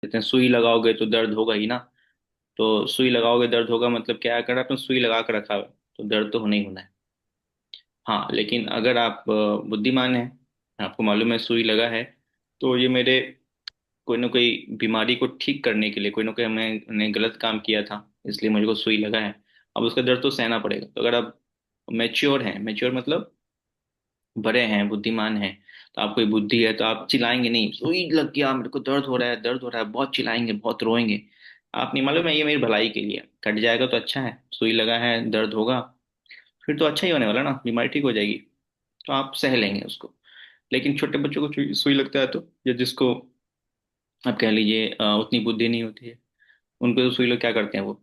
कहते हैं सुई लगाओगे तो दर्द होगा ही ना। तो सुई लगाओगे दर्द होगा मतलब क्या है, अगर आपने सुई लगा कर रखा है तो दर्द तो होना ही होना है। हाँ लेकिन अगर आप बुद्धिमान हैं, आपको मालूम है सुई लगा है, तो ये मेरे कोई ना कोई बीमारी को ठीक करने के लिए, कोई ना कोई हमने गलत काम किया था इसलिए मुझे को सुई लगा है। अब उसका दर्द तो सहना पड़ेगा। तो अगर आप मेच्योर हैं, मेच्योर मतलब बड़े हैं, बुद्धिमान हैं, तो आपको बुद्धि है तो आप चिल्लाएंगे नहीं, सुई लग गया मेरे को, दर्द हो रहा है, दर्द हो रहा है, बहुत चिल्लाएंगे, बहुत रोएंगे। आप नहीं, मालूम है ये मेरी भलाई के लिए कट जाएगा तो अच्छा है, सुई लगा है दर्द होगा फिर तो अच्छा ही होने वाला ना, बीमारी ठीक हो जाएगी। तो आप सह लेंगे उसको। लेकिन छोटे बच्चों को सुई सुई लगता है तो, या जिसको आप कह लीजिए उतनी बुद्धि नहीं होती है, उनको तो सुई लोग क्या करते हैं, वो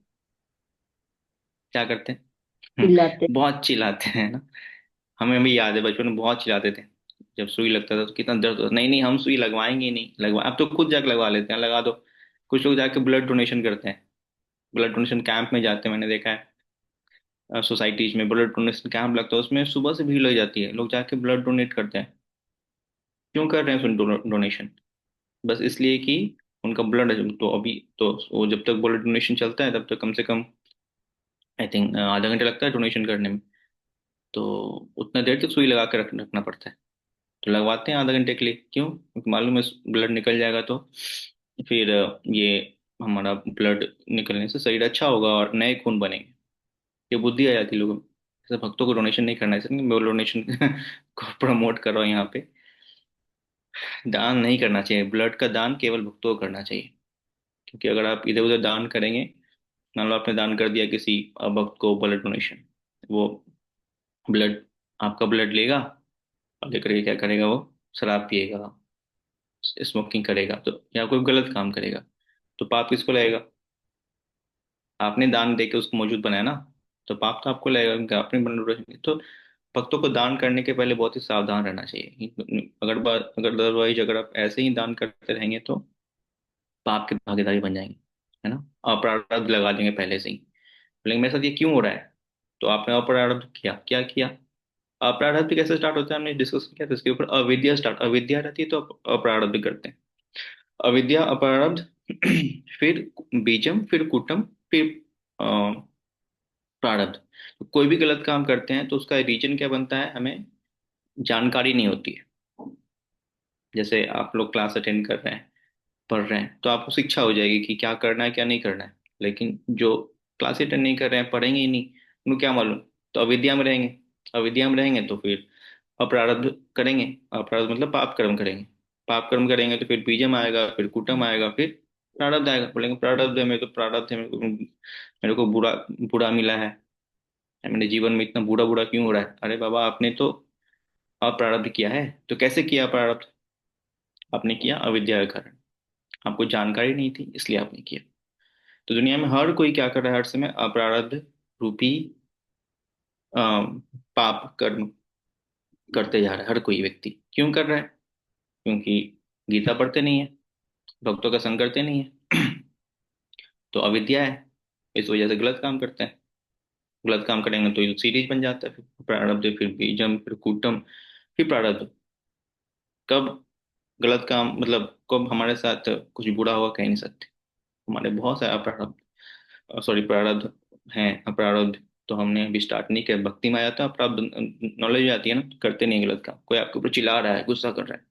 क्या करते हैं? चिल्लाते। बहुत चिल्लाते हैं ना। हमें भी याद है बचपन में बहुत चिल्लाते थे। जब सुई लगता था तो कितना दर्द होता, नहीं नहीं हम सुई लगवाएंगे ही नहीं, लगवा, अब तो खुद जाके लगवा लेते हैं, लगा दो। कुछ लोग जाके ब्लड डोनेशन करते हैं, ब्लड डोनेशन कैंप में जाते हैं, मैंने देखा है सोसाइटीज में ब्लड डोनेशन कैंप लगता है, उसमें सुबह से भीड़ लग जाती है, लोग जाके ब्लड डोनेट करते हैं। क्यों कर रहे हैं डोनेशन? बस इसलिए कि उनका ब्लड, तो अभी तो वो जब तक ब्लड डोनेशन चलता है तब तक कम से कम आई थिंक आधा घंटा लगता है डोनेशन करने में। तो उतना देर तक सुई लगा के रखना पड़ता है। तो लगवाते हैं आधा घंटे के लिए, क्यों? क्योंकि मालूम है ब्लड निकल जाएगा तो फिर ये हमारा ब्लड निकलने से शरीर अच्छा होगा और नए खून बनेंगे। ये बुद्धि आ जाती है लोगों में। जैसे भक्तों को डोनेशन नहीं करना है, इसलिए मैं डोनेशन को प्रमोट कर रहा हूँ यहाँ पे। दान नहीं करना चाहिए, ब्लड का दान केवल भक्तों को करना चाहिए। क्योंकि अगर आप इधर उधर दान करेंगे, मान लो आपने दान कर दिया किसी भक्त को ब्लड डोनेशन, वो ब्लड, आपका ब्लड लेगा और लेकर के क्या करेगा वो, शराब पिएगा, स्मोकिंग करेगा, तो या कोई गलत काम करेगा, तो पाप किसको लगेगा? आपने दान दे के उसको मौजूद बनाया ना, तो पाप तो आपको लगेगा क्योंकि आपने बना। तो भक्तों को दान करने के पहले बहुत ही सावधान रहना चाहिए। अगर अदरवाइज अगर आप ऐसे ही दान करते रहेंगे तो पाप के भागीदारी बन जाएंगे, है ना। अपराध लगा देंगे पहले से ही। लेकिन मेरे साथ ये क्यों हो रहा है? तो आपने अपराध किया, क्या किया? अपराध भी कैसे स्टार्ट होता है, हमने डिस्कस किया था इसके ऊपर। अविद्या स्टार्ट, अविद्या रहती है तो अपराध भी करते हैं। अविद्या, अपराध, फिर बीजम, फिर कुटम, फिर अ, प्रारब्ध। तो कोई भी गलत काम करते हैं तो उसका रीजन क्या बनता है, हमें जानकारी नहीं होती है। जैसे आप लोग क्लास अटेंड कर रहे हैं, पढ़ रहे हैं, तो आपको शिक्षा हो जाएगी कि क्या करना है क्या नहीं करना है। लेकिन जो क्लास अटेंड नहीं कर रहे हैं, पढ़ेंगे ही नहीं, उनको क्या मालूम, तो अविद्या में रहेंगे। अविद्या में रहेंगे तो फिर अपराध करेंगे। अपराध मतलब पाप कर्म करेंगे। पाप कर्म करेंगे तो फिर बीजम आएगा, फिर कुटम आएगा, फिर प्रारब्ध आएगा। बोलेंगे प्रारब्ध है, मेरे तो प्रारब्ध है, मेरे को बुरा बुरा मिला है, मेरे जीवन में इतना बुरा बुरा क्यों हो रहा है? अरे बाबा आपने तो अपरारब्ध किया है। तो कैसे किया अपरारब्ध? आपने किया अविद्या के कारण, आपको जानकारी नहीं थी इसलिए आपने किया। तो दुनिया में हर कोई क्या कर रहा है, हर समय अपरारब्ध रूपी पाप कर्म करते जा रहा है, हर कोई व्यक्ति। क्यों कर रहा है? क्योंकि गीता पढ़ते नहीं है, भक्तों का संग करते नहीं है। तो अविद्या है, इस वजह से गलत काम करते हैं। गलत काम करेंगे तो ये सीरीज बन जाता है, फिर प्रारब्ध, फिर बीजम, फिर कूटम, फिर प्रारब्ध। कब गलत काम मतलब कब हमारे साथ कुछ बुरा हुआ कह नहीं सकते। हमारे बहुत सारे अपरारब्ध, सॉरी प्रारब्ध हैं, अपरारब्ध। तो हमने अभी स्टार्ट नहीं किया, भक्ति में आ जाता है अपराध, नॉलेज आती है ना, तो करते नहीं गलत काम। कोई आपके ऊपर चिल्ला रहा है, गुस्सा कर रहा है,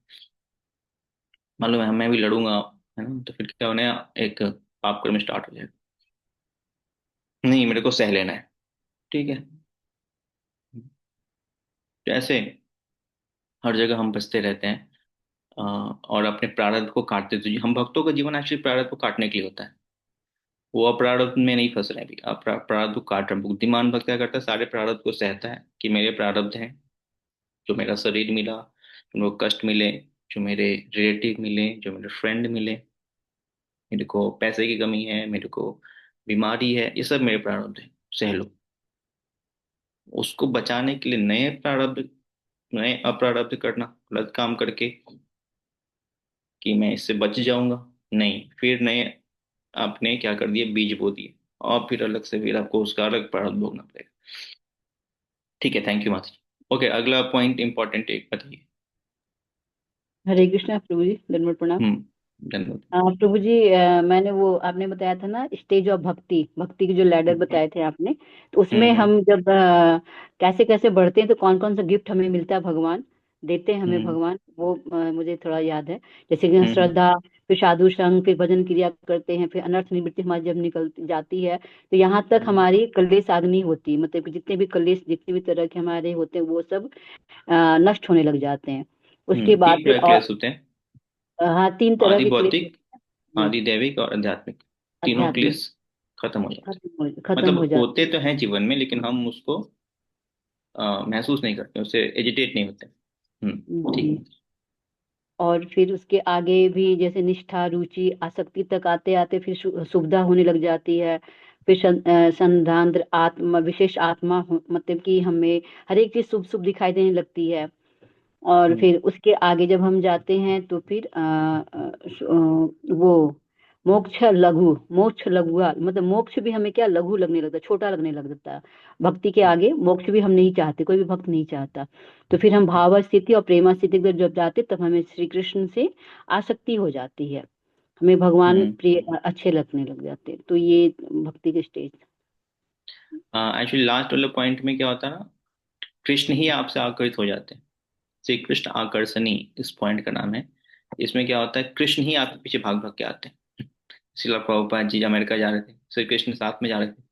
मालूम है मैं भी लड़ूंगा, है ना, तो फिर क्या होने, एक पाप कर्म स्टार्ट हो जाएगा। नहीं मेरे को सह लेना है, ठीक है। तो ऐसे हर जगह हम बसते रहते हैं और अपने प्रारब्ध को काटते, तो हम भक्तों का जीवन एक्चुअली प्रारब्ध को काटने के लिए होता है। वो अपरारब्ध में नहीं फंस रहे हैं अभी, प्रारब्ध को काट रहे हैं। बुद्धिमान भक्त क्या करता है, सारे प्रारब्ध को सहता है कि मेरे प्रारब्ध हैं, जो मेरा शरीर मिला, जो मेरे को कष्ट मिले, जो मेरे रिलेटिव मिले, जो मेरे फ्रेंड मिले, मेरे को पैसे की कमी है, मेरे को बीमारी है, ये सब मेरे प्रारब्ध है, सह लो। उसको बचाने के लिए नए प्रारब्ध, नए अप्रारब्ध करना, गलत काम करके कि मैं इससे बच जाऊंगा, नहीं, फिर नए आपने क्या कर दिए, बीज बो दिए, और फिर अलग से फिर आपको उसका अलग प्रारब्ध भोगना पड़ेगा। ठीक है, थैंक यू माता जी। ओके, अगला पॉइंट इंपॉर्टेंट एक बताइए। हरे कृष्णा प्रभु जी, दंडवत प्रणाम। हम्म। धन्यवाद। प्रभु जी, मैंने वो आपने बताया था ना, स्टेज ऑफ भक्ति, भक्ति के जो लैडर हम्म। बताए थे आपने, तो उसमें हम्म। हम जब कैसे कैसे बढ़ते हैं, तो कौन कौन सा गिफ्ट हमें मिलता है, भगवान देते हैं हमें हम्म। भगवान, वो मुझे थोड़ा याद है। जैसे कि हम्म। श्रद्धा, फिर साधु संग, फिर भजन क्रिया करते हैं, फिर अनर्थ निवृत्ति हमारी जब निकल जाती है, तो यहाँ तक हम्म। हमारी कलेश आग्नि होती है, मतलब कि जितने भी कलेश, जितने भी तरह के हमारे होते हैं, वो सब नष्ट होने लग जाते हैं। उसके बाद तीन फिर तरह के और क्लेश होते हैं। हाँ, 3 तरह आदि के क्लेश भौतिक, होते हैं। आदि दैविक और आध्यात्मिक। तीनों आध्यात्मिक। क्लेश खत्म हो जाते हैं। खत्म मतलब हो जाते होते तो हैं जीवन में, लेकिन हम उसको महसूस नहीं करते, उससे एजिटेट नहीं होते। हैं ठीक जी। है। और फिर उसके आगे भी जैसे निष्ठा, रुचि, आसक्ति तक आते आते फिर सुविधा होने लग जाती है। फिर संधांद्र आत्मा, विशेष आत्मा मतलब कि हमें हर एक चीज शुभ शुभ दिखाई देने लगती है। और हम्म। फिर उसके आगे जब हम जाते हैं तो फिर वो मोक्ष लघुआ, मतलब मोक्ष भी हमें क्या लघु लगने लगता है, छोटा लगने लग जाता है। भक्ति के आगे मोक्ष भी हम नहीं चाहते, कोई भी भक्त नहीं चाहता। तो फिर हम भाव स्थिति और प्रेमा स्थिति पर जब जाते, तब हमें श्री कृष्ण से आसक्ति हो जाती है, हमें भगवान हम्म। प्रिय अच्छे लगने लग जाते हैं। तो ये भक्ति के स्टेज। एक्चुअली लास्ट वाले पॉइंट में क्या होता है ना, कृष्ण ही आपसे आकर्षित हो जाते हैं। श्री कृष्ण आकर्षणी इस पॉइंट का नाम है। इसमें क्या होता है, कृष्ण ही आपके पीछे भाग भाग के आते हैं। शिला प्रभुपाद जी अमेरिका जा रहे थे, श्री कृष्ण साथ में जा रहे थे।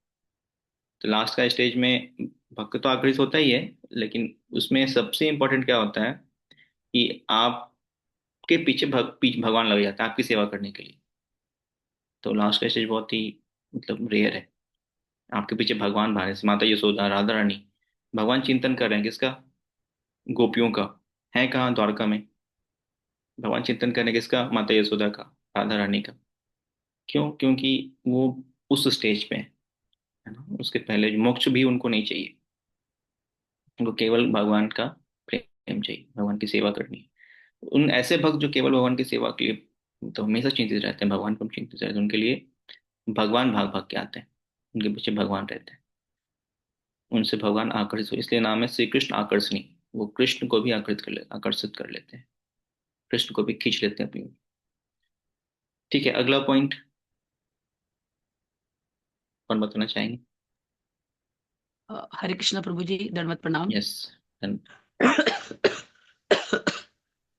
तो लास्ट का स्टेज में भक्त तो आकर्षित होता ही है, लेकिन उसमें सबसे इम्पोर्टेंट क्या होता है कि आपके पीछे भगवान लग जाता है आपकी सेवा करने के लिए। तो लास्ट का स्टेज बहुत ही मतलब रेयर है। आपके पीछे भगवान भाग रहे, माता यशोदा, राधा रानी, भगवान चिंतन कर रहे हैं किसका, गोपियों का। है कहाँ, द्वारका में। भगवान चिंतन करने किसका, माता यशोदा का, राधा रानी का। क्यों, क्योंकि वो उस स्टेज पे है ना, उसके पहले मोक्ष भी उनको नहीं चाहिए। उनको केवल भगवान का प्रेम चाहिए, भगवान की सेवा करनी है। उन ऐसे भक्त जो केवल भगवान की सेवा के लिए तो हमेशा चिंतित रहते हैं, भगवान को चिंतित रहते हैं, उनके लिए भगवान भाग भाग के आते हैं, उनके पीछे भगवान रहते हैं, उनसे भगवान आकर्षित हो, इसलिए नाम है श्री कृष्ण आकर्षणी। वो कृष्ण को भी आकर्षित कर लेते हैं, कृष्ण को भी खींच लेते हैं अपनी ओर। ठीक है, अगला पॉइंट कौन बताना चाहेंगे? हरे कृष्णा प्रभु जी, दंडवत प्रणाम। यस।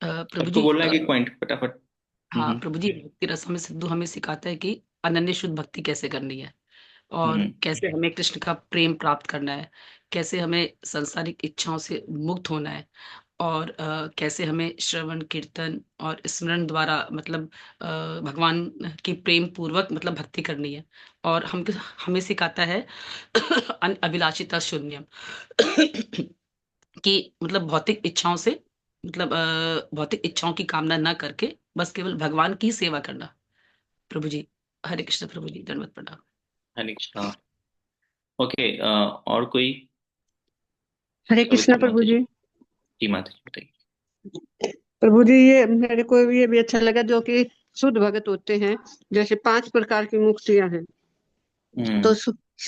प्रभु सबको जी, बोलना है कि पॉइंट फटाफट। हाँ हम्म। प्रभु जी, भक्ति रस में सिद्धू हमें सिखाता है कि अनन्य शुद्ध भक्ति कैसे करनी है, और हम्म। कैसे हमें कृष्ण का प्रेम प्राप्त करना है, कैसे हमें सांसारिक इच्छाओं से मुक्त होना है, और कैसे हमें श्रवण कीर्तन और स्मरण द्वारा मतलब भगवान की प्रेम पूर्वक मतलब भक्ति करनी है। और हम हमें सिखाता है अभिलाषिता शून्यम, कि मतलब भौतिक इच्छाओं से, मतलब भौतिक इच्छाओं की कामना ना करके बस केवल भगवान की सेवा करना। प्रभु जी, हरे कृष्ण प्रभु जी, दंडवत प्रणाम। हरे कृष्णा। ओके, और कोई? हरे कृष्णा सावित्री प्रभु माता जी। जी। जी माता जी बताइए। प्रभु जी, ये मेरे को ये भी अच्छा लगा जो कि शुद्ध भगत होते हैं, जैसे 5 प्रकार की मुक्तियां हैं। तो हम्म।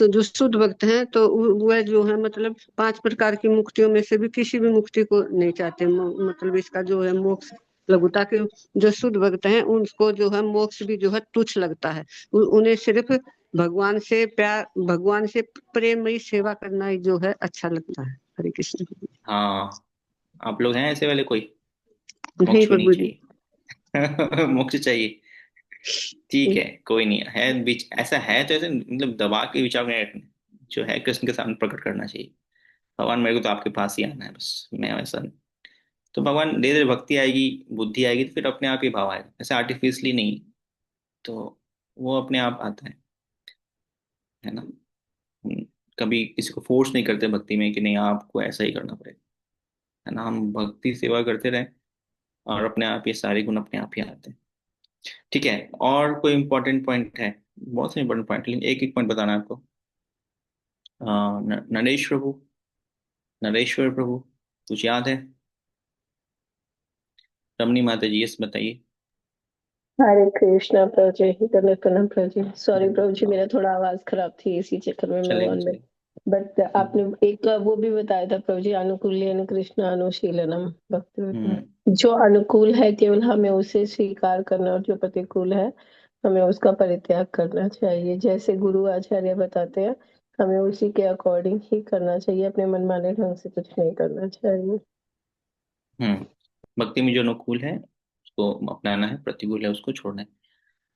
जो शुद्ध भक्त हैं तो वह जो है मतलब 5 प्रकार की मुक्तियों में से भी किसी भी मुक्ति को नहीं चाहते। मतलब इसका जो है मोक्ष लघुता के, जो शुद्ध भक्त हैं उनको जो है मोक्ष भी जो है तुच्छ लगता है। उन्हें सिर्फ भगवान से प्यार, भगवान से प्रेमयी सेवा करना ही जो है अच्छा लगता है। हरे कृष्ण। हाँ, आप लोग हैं ऐसे वाले कोई? नहीं मोक्ष भी नहीं प्रभु जी। चाहिए। मोक्ष चाहिए। ठीक है, कोई नहीं है बीच ऐसा है तो ऐसे मतलब दबा के विचार नहीं रखने, जो है कृष्ण के सामने प्रकट करना चाहिए। भगवान मेरे को तो आपके पास ही आना है बस, मैं वैसा नहीं। तो भगवान धीरे धीरे भक्ति आएगी, बुद्धि आएगी, तो फिर अपने आप ही भाव आएगा, ऐसे आर्टिफिशियली नहीं। तो वो अपने आप आता है ना। हम कभी किसी को फोर्स नहीं करते भक्ति में कि नहीं आपको ऐसा ही करना पड़ेगा, है ना। हम भक्ति सेवा करते रहे और अपने आप ये सारे गुण अपने आप ही आते हैं। ठीक है, और कोई इंपॉर्टेंट पॉइंट है? बहुत से इंपॉर्टेंट पॉइंट, लेकिन एक एक पॉइंट बताना है आपको। नरेश प्रभु, नरेश्वर प्रभु, कुछ याद है? रमणी माता जी, यस बताइए। हरे कृष्णा प्रभु जी, दंडवत प्रणाम प्रभु जी। सॉरी प्रभु जी, हाँ, मेरा थोड़ा आवाज खराब थी, इसी चक्कर में मैं चलेगा वन में चलेगा। बट आपने एक वो भी बताया था प्रभु जी, अनुकूल्यन कृष्ण अनुशीलनम भक्ति में। जो अनुकूल है केवल हमें उसे स्वीकार करना, और जो प्रतिकूल है हमें उसका परित्याग करना चाहिए। जैसे गुरु आचार्य बताते हैं हमें उसी के अकॉर्डिंग ही करना चाहिए, अपने मनमाने ढंग से कुछ नहीं करना चाहिए। भक्ति में जो अनुकूल है उसको अपनाना है, प्रतिकूल है उसको छोड़ना है।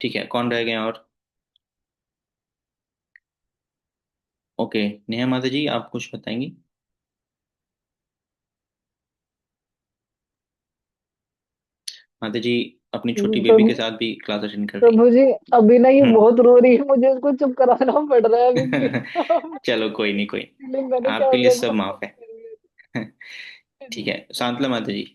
ठीक है, कौन रह गए और? ओके, नेहा माता जी आप कुछ बताएंगी? माता जी अपनी छोटी बेबी के प्रभु साथ भी क्लास अटेंड कर रही प्रभु जी, अभी ना ये है। बहुत रो रही है, मुझे उसको चुप कराना पड़ रहा है अभी भी। चलो कोई नहीं, कोई इसलिए मैंने क्या आपके लिए उसे सब बहुत माफ है। ठीक है, शांतला माता जी।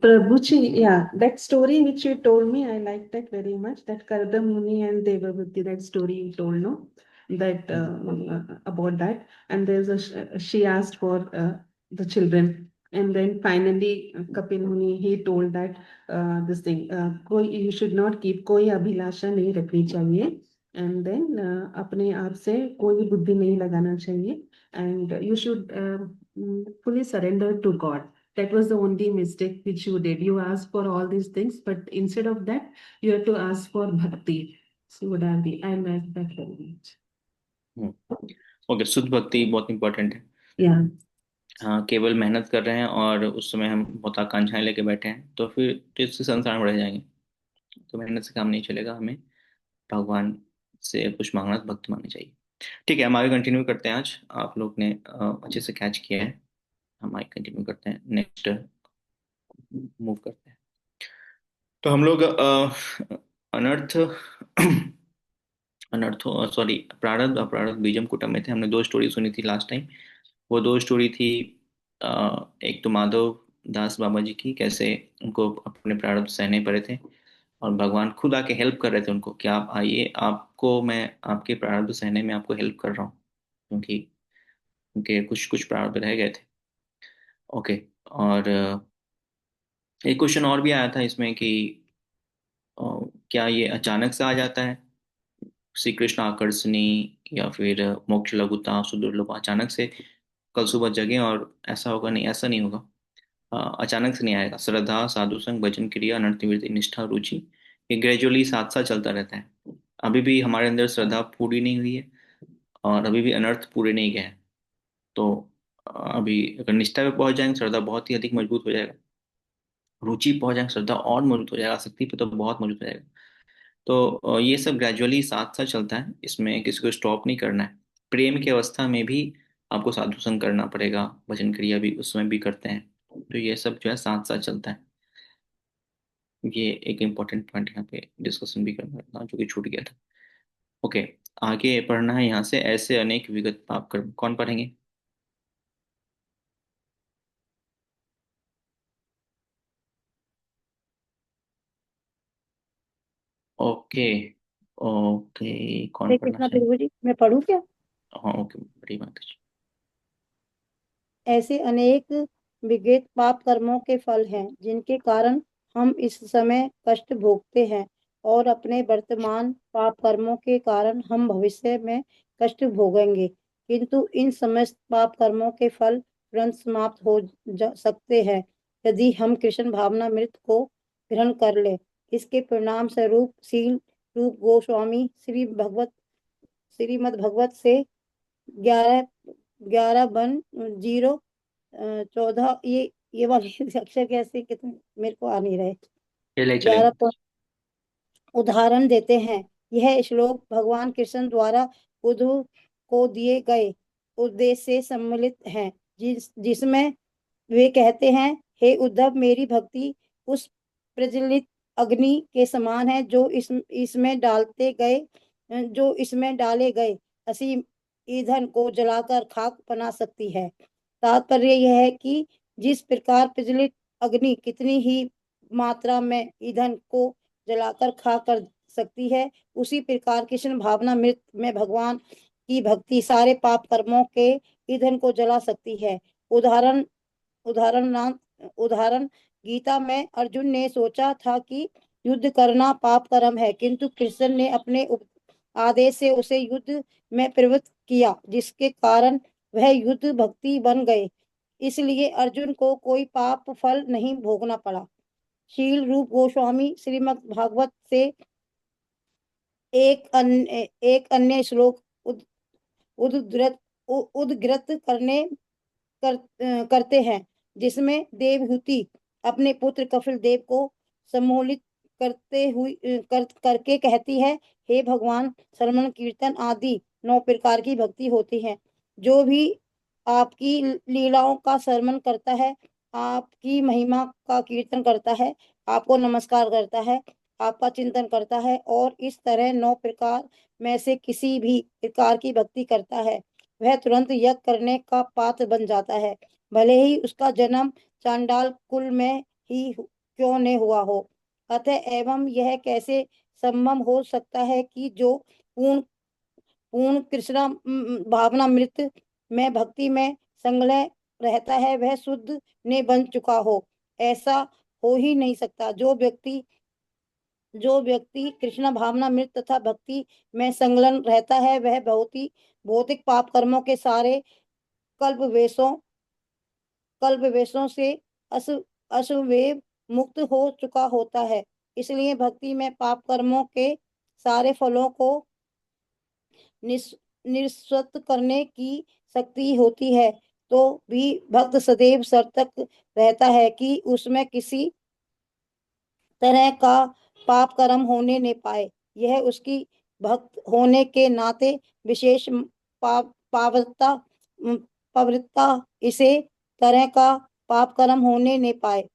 Prabhuji, yeah, that story which you told me, I like that very much. That Karda Muni and Devahuti, that story you told, no, that about that. And there's she asked for the children, and then finally Kapil Muni he told that this thing, koi you should not keep koi abhilasha nahi rakhni chahiye, and then अपने आप से कोई बुद्धि नहीं लगाना चाहिए, and you should fully surrender to God. That was the only mistake which you did. You asked for all these things, but instead of that, you have to ask for bhakti. So would I be? I like that very much. Okay, शुद्ध भक्ति बहुत important है। Yeah. हाँ, केवल मेहनत कर रहे हैं और उस समय हम बहुत आकांक्षाएं लेके बैठे हैं तो फिर तो इससे संसार में रह जाएंगे। तो मेहनत से काम नहीं चलेगा, हमें भगवान से कुछ मांगना, भक्ति मांगनी चाहिए। ठीक है, हम आगे कंटिन्यू करते हैं। आज आप लोग ने अच्छे से कैच किया है। हम आगे कंटिन्यू करते हैं, नेक्स्ट मूव करते हैं। तो हम लोग अनर्थ अनर्थो सॉरी प्रारब्ध अप्रारब्ध बीजम कुटम में थे। हमने दो स्टोरी सुनी थी लास्ट टाइम। वो दो स्टोरी थी, एक तो माधव दास बाबा जी की, कैसे उनको अपने प्रारब्ध सहने पड़े थे और भगवान खुद आके हेल्प कर रहे थे उनको कि आप आइए, आपको मैं आपके प्रारब्ध सहने में आपको हेल्प कर रहा हूँ, क्योंकि उनके कुछ कुछ प्रारब्ध रह गए थे। ओके, और एक क्वेश्चन और भी आया था इसमें कि अ, क्या ये अचानक से आ जाता है, श्री कृष्ण आकर्षणी या फिर मोक्ष लघुता सुदुर्लभ अचानक से कल सुबह जगे और ऐसा होगा? नहीं, ऐसा नहीं होगा। अचानक से नहीं आएगा। श्रद्धा, साधु संग, भजन क्रिया, अनर्थ निवृत्ति, निष्ठा, रुचि, ये ग्रेजुअली साथ साथ चलता रहता है। अभी भी हमारे अंदर श्रद्धा पूरी नहीं हुई है और अभी भी अनर्थ पूरे नहीं गए हैं। तो अभी अगर निष्ठा पे पहुंच जाएंगे, श्रद्धा बहुत ही अधिक मजबूत हो जाएगा। रुचि पहुंच जाएंगे, श्रद्धा और मजबूत हो जाएगा। शक्ति पे तो बहुत मजबूत हो जाएगा। तो ये सब ग्रेजुअली साथ साथ चलता है, इसमें किसी को स्टॉप नहीं करना है। प्रेम की अवस्था में भी आपको साधु संग करना पड़ेगा, भजन क्रिया भी उसमें भी करते हैं। तो ये सब जो है साथ साथ चलता है। ये एक इम्पोर्टेंट पॉइंट यहाँ पे डिस्कशन भी करना था जो कि छूट गया था। ओके, आगे पढ़ना है यहाँ से। ऐसे अनेक विगत पाप कर्म, कौन पढ़ेंगे? ओके, ओके, कौन हरे पढ़ना कृष्णा चाहेंगे? प्रभु जी, मैं पढ़ूं क्या? हाँ, ओके, बड़ी बात है। ऐसे अनेक विगत पाप कर्मों के फल हैं जिनके कारण हम इस समय कष्ट भोगते हैं, और अपने वर्तमान पाप कर्मों के कारण हम भविष्य में कष्ट भोगेंगे। किंतु इन समस्त पाप कर्मों के फल तुरंत समाप्त हो सकते हैं यदि हम कृष्ण भावनामृत को ग्रहण कर ले। इसके परिणाम स्वरूप सील रूप गोस्वामी श्रीमद् भगवत से 11 11 14 ये वाले अक्षर कैसे, कितने मेरे को आ नहीं रहे। चले चले। 11 उदाहरण देते हैं। यह श्लोक भगवान कृष्ण द्वारा उद्धव को दिए गए उद्देश्य से सम्मिलित है, जिसमें वे कहते हैं, हे उद्धव, मेरी भक्ति उस प्रज्वलित अग्नि के समान है जो इसमें डाले गए असीम ईंधन को जलाकर खाक बना सकती है। तात्पर्य यह है कि जिस प्रकार प्रज्वलित अग्नि कितनी ही मात्रा में ईंधन को जलाकर खाक कर सकती है, उसी प्रकार कृष्ण भावनामृत में भगवान की भक्ति सारे पाप कर्मों के ईंधन को जला सकती है। उदाहरण उदाहरण उदाहरण गीता में अर्जुन ने सोचा था कि युद्ध करना पाप कर्म है, किंतु कृष्ण ने अपने आदेश से उसे युद्ध में प्रवृत्त किया, जिसके कारण वह युद्ध भक्ति बन गए। इसलिए अर्जुन को कोई पाप फल नहीं भोगना पड़ा। शील रूप गोस्वामी श्रीमद् भागवत से एक अन्य श्लोक उद्धृत उद्धृत करते हैं, जिसमें देवहूति अपने पुत्र कपिल देव को सम्मोहित करके कहती है, हे भगवान, श्रवण कीर्तन आदि 9 प्रकार की भक्ति होती है। जो भी आपकी लीलाओं का श्रवण करता है, आपकी महिमा का कीर्तन करता है, आपको नमस्कार करता है, आपका चिंतन करता है और इस तरह 9 प्रकार में से किसी भी प्रकार की भक्ति करता है, वह तुरंत यज्ञ करने का पात्र बन जाता है, भले ही उसका जन्म चांडाल कुल में ही क्यों न हुआ हो। अतः एवं यह कैसे संभव हो सकता है कि जो पूर्ण पूर्ण कृष्णा भावनामृत में भक्ति में संलग्न रहता है, वह शुद्ध ने बन चुका हो। ऐसा हो ही नहीं सकता। जो व्यक्ति कृष्ण भावनामृत तथा भक्ति में संलग्न रहता है, वह भौतिक पाप कर्मों के सारे कल्प वेशों से असुवेव मुक्त हो चुका होता है। इसलिए भक्ति में पाप कर्मों के सारे फलों को निःसृत करने की शक्ति होती है, तो भी भक्त सदैव सतर्क रहता है कि उसमें किसी तरह का पाप कर्म होने न पाए। यह उसकी भक्त होने के नाते विशेष पावता पवित्रता इसे तरह का पाप कर्म होने न पाए।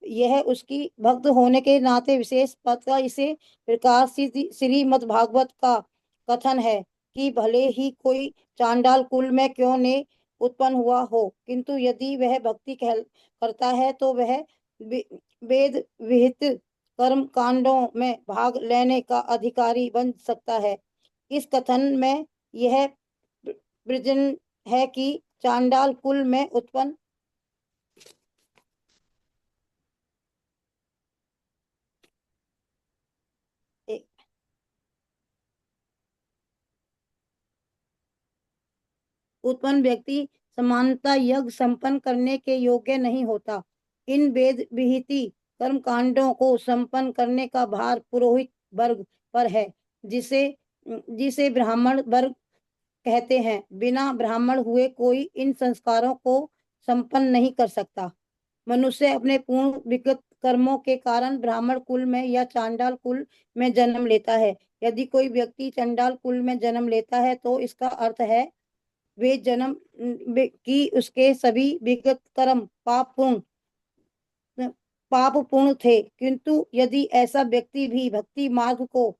यह उसकी भक्त होने के नाते विशेष पता इसे प्रकार श्रीमद् भागवत का कथन है कि भले ही कोई चांडाल कुल में क्यों न उत्पन्न हुआ हो, किंतु यदि वह भक्ति करता है तो वह वेद विहित कर्म कांडों में भाग लेने का अधिकारी बन सकता है। इस कथन में यह वृजन है कि चांडाल कुल में उत्पन्न व्यक्ति समानता यज्ञ संपन्न करने के योग्य नहीं होता। इन वेद विहित कर्म कांडों को संपन्न करने का भार पुरोहित वर्ग पर है, जिसे जिसे ब्राह्मण वर्ग कहते हैं। बिना ब्राह्मण हुए कोई इन संस्कारों को संपन्न नहीं कर सकता। मनुष्य अपने पूर्ण विगत कर्मों के कारण ब्राह्मण कुल में या चांडाल कुल में जन्म लेता है। यदि कोई व्यक्ति चांडाल कुल में जन्म लेता है तो इसका अर्थ है वे जन्म की उसके सभी विगत कर्म पाप पूर्ण थे। किंतु यदि ऐसा व्यक्ति भी भक्ति मार्ग को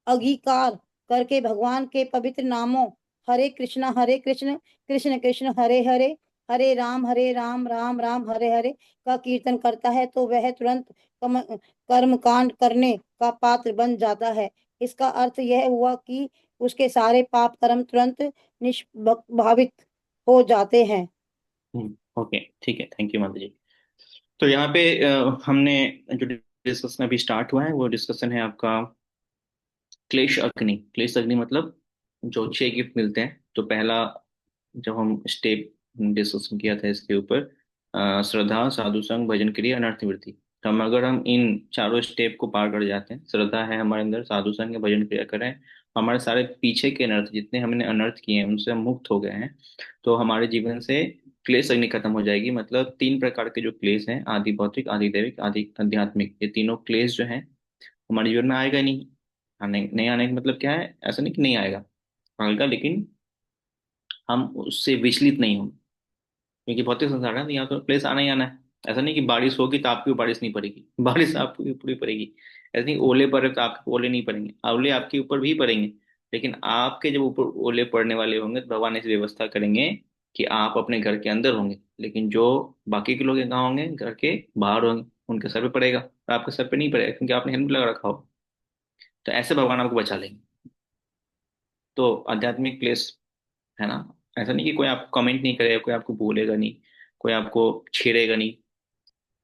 अंगीकार करके भगवान के पवित्र नामों हरे कृष्ण कृष्ण कृष्ण हरे हरे हरे राम राम राम हरे हरे का कीर्तन करता है, तो वह तुरंत कर्म कांड करने का पात्र बन जाता है। इसका अर्थ यह हुआ कि उसके सारे पाप कर्म तुरंत निष्भावित हो जाते हैं। ओके, ठीक है, थैंक यू माता जी। तो यहाँ पे हमने जो डिस्कशन अभी स्टार्ट हुआ है वो डिस्कशन है आपका क्लेश अग्नि मतलब जो 6 गिफ्ट मिलते हैं। तो पहला जब हम स्टेप डिस्कशन किया था इसके ऊपर श्रद्धा, साधु संग, भजन क्रिया, अनर्थ निवृत्ति। तो हम इन चारों स्टेप को पार कर जाते हैं, श्रद्धा है हमारे अंदर, साधु संग है, भजन क्रिया करें, हमारे सारे पीछे के अनर्थ जितने हमने अनर्थ किए हैं उनसे हम मुक्त हो गए हैं, तो हमारे जीवन से क्लेश अग्नि खत्म हो जाएगी। मतलब 3 प्रकार के जो क्लेश हैं, आदि भौतिक, आदि दैविक, आदि आध्यात्मिक, ये तीनों क्लेश जो हैं हमारे जीवन में आएगा नहीं। आने नहीं आने का मतलब क्या है? ऐसा नहीं कि नहीं आएगा, आएगा, लेकिन हम उससे विचलित नहीं होंगे, क्योंकि भौतिक संसार है, तो यहाँ तो प्लेस आना ही आना है। ऐसा नहीं कि बारिश होगी तो आपके ऊपर बारिश नहीं पड़ेगी, बारिश आपके ऊपर ही पड़ेगी। ऐसा नहीं ओले पड़े तो आपके ऊपर ओले नहीं पड़ेंगे, ओले आपके ऊपर भी पड़ेंगे, लेकिन आपके जब ऊपर ओले पड़ने वाले होंगे तो भगवान ऐसी व्यवस्था करेंगे कि आप अपने घर के अंदर होंगे, लेकिन जो बाकी के लोग कहाँ होंगे? घर के बाहर होंगे, उनके सर पे पड़ेगा और आपके सर पे नहीं पड़ेगा क्योंकि आपने हेलमेट लगा रखा हो। तो ऐसे भगवान आपको बचा लेंगे। तो आध्यात्मिक प्लेस है ना, ऐसा नहीं कि कोई आपको कमेंट नहीं करेगा, कोई आपको बोलेगा नहीं, कोई आपको छेड़ेगा नहीं,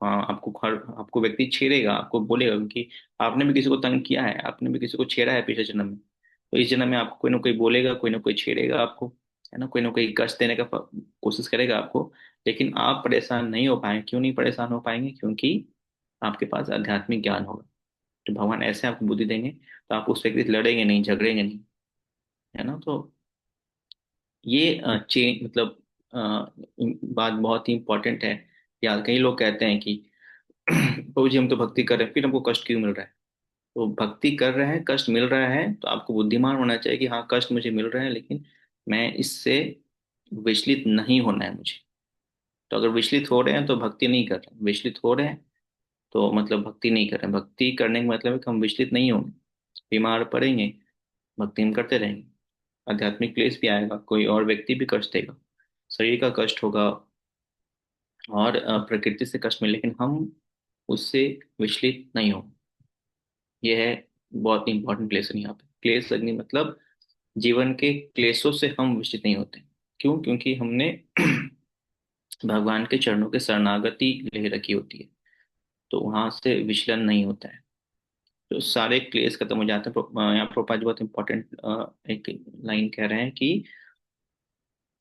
हाँ, आपको व्यक्ति छेड़ेगा, आपको बोलेगा कि आपने भी किसी को तंग किया है, आपने भी किसी को छेड़ा है पिछले जन्म में, तो इस जन्म में आपको कोई ना कोई बोलेगा, कोई ना कोई छेड़ेगा आपको, है ना, कोई ना कोई कष्ट देने का कोशिश करेगा आपको। लेकिन आप परेशान नहीं हो पाएंगे। क्यों नहीं परेशान हो पाएंगे? क्योंकि आपके पास आध्यात्मिक ज्ञान होगा। तो भगवान ऐसे आपको बुद्धि देंगे, तो आप उस व्यक्ति से लड़ेंगे नहीं, झगड़ेंगे नहीं, है ना। तो ये चेंज मतलब बात बहुत ही इंपॉर्टेंट है। या कई लोग कहते हैं कि प्रभु जी हम तो भक्ति कर रहे हैं, फिर हमको कष्ट क्यों मिल रहा है? तो भक्ति कर रहे हैं, कष्ट मिल रहा है, तो आपको बुद्धिमान होना चाहिए कि हाँ, कष्ट मुझे मिल रहे हैं, लेकिन मैं इससे विचलित नहीं होना है मुझे। तो अगर विचलित हो रहे हैं तो भक्ति नहीं कर रहे हैं, विचलित हो रहे हैं तो मतलब भक्ति नहीं कर रहे हैं। भक्ति करने का मतलब है कि हम विचलित नहीं होंगे, बीमार पड़ेंगे, भक्ति हम करते रहेंगे। आध्यात्मिक क्लेश भी आएगा, कोई और व्यक्ति भी कष्ट देगा, शरीर का कष्ट होगा, और प्रकृति से कष्ट में, लेकिन हम उससे विचलित नहीं हो। यह है बहुत ही इंपॉर्टेंट लेसन यहाँ पे। क्लेश लगनी मतलब जीवन के क्लेशों से हम विचलित नहीं होते। क्यों? क्योंकि हमने भगवान के चरणों के शरणागति ले रखी होती है, तो वहां से विचलन नहीं होता है, तो सारे क्लेश खत्म हो जाते हैं। यहाँ प्रभुपाद जी बहुत इंपॉर्टेंट एक लाइन कह रहे हैं कि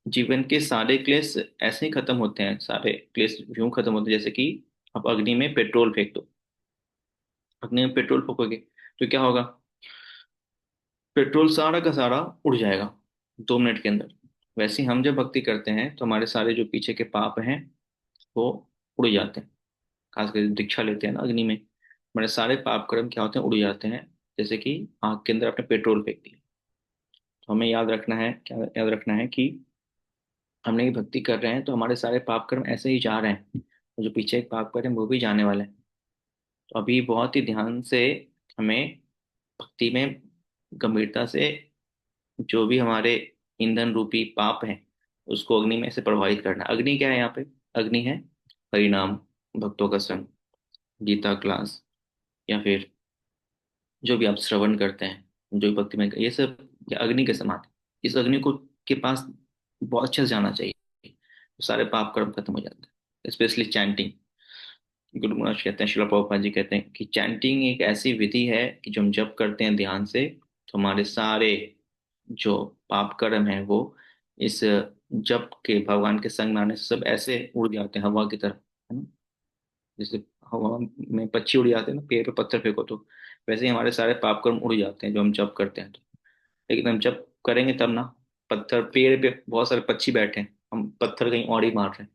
जीवन के सारे क्लेश ऐसे ही खत्म होते हैं, सारे क्लेश यूं खत्म होते हैं जैसे कि आप अग्नि में पेट्रोल फेंक दो। अग्नि में पेट्रोल फूकोगे तो क्या होगा? पेट्रोल सारा का सारा उड़ जाएगा 2 मिनट के अंदर। वैसे ही हम जब भक्ति करते हैं तो हमारे सारे जो पीछे के पाप हैं वो उड़ जाते हैं। खासकर जब दीक्षा लेते हैं ना अग्नि में, हमारे सारे पाप कर्म क्या होते हैं? उड़ जाते हैं, जैसे कि आग के अंदर आपने पेट्रोल फेंक दिया। तो हमें याद रखना है, क्या याद रखना है कि हमने ये भक्ति कर रहे हैं तो हमारे सारे पाप कर्म ऐसे ही जा रहे हैं, और जो पीछे एक पाप कर्म है वो भी जाने वाले हैं। तो अभी बहुत ही ध्यान से हमें भक्ति में गंभीरता से जो भी हमारे ईंधन रूपी पाप हैं उसको अग्नि में से प्रवाहित करना। अग्नि क्या है यहाँ पे? अग्नि है हरिनाम, भक्तों का संग, गीता क्लास, या फिर जो भी आप श्रवण करते हैं, जो भी भक्ति में, ये सब क्या अग्नि के समान है। इस अग्नि को के पास बहुत अच्छे से जाना चाहिए, तो सारे पाप कर्म खत्म हो जाते हैं। स्पेशली चैंटिंग, गुरु महाराज कहते हैं, श्रील प्रभुपाद जी कहते हैं कि चैंटिंग एक ऐसी विधि है कि जो हम जप करते हैं ध्यान से, तो हमारे सारे जो पाप कर्म है वो इस जप के, भगवान के संग में आने से सब ऐसे उड़ जाते हैं हवा की तरह, है ना। जैसे हवा में पक्षी उड़ जाते हैं ना, पेड़ पे पत्थर फेंको तो, वैसे ही हमारे सारे पाप कर्म उड़ जाते हैं जो हम जप करते हैं तो। लेकिन हम जप करेंगे तब ना, पत्थर, पेड़ पे बहुत सारे पक्षी बैठे हैं, हम पत्थर कहीं और ही मार रहे हैं,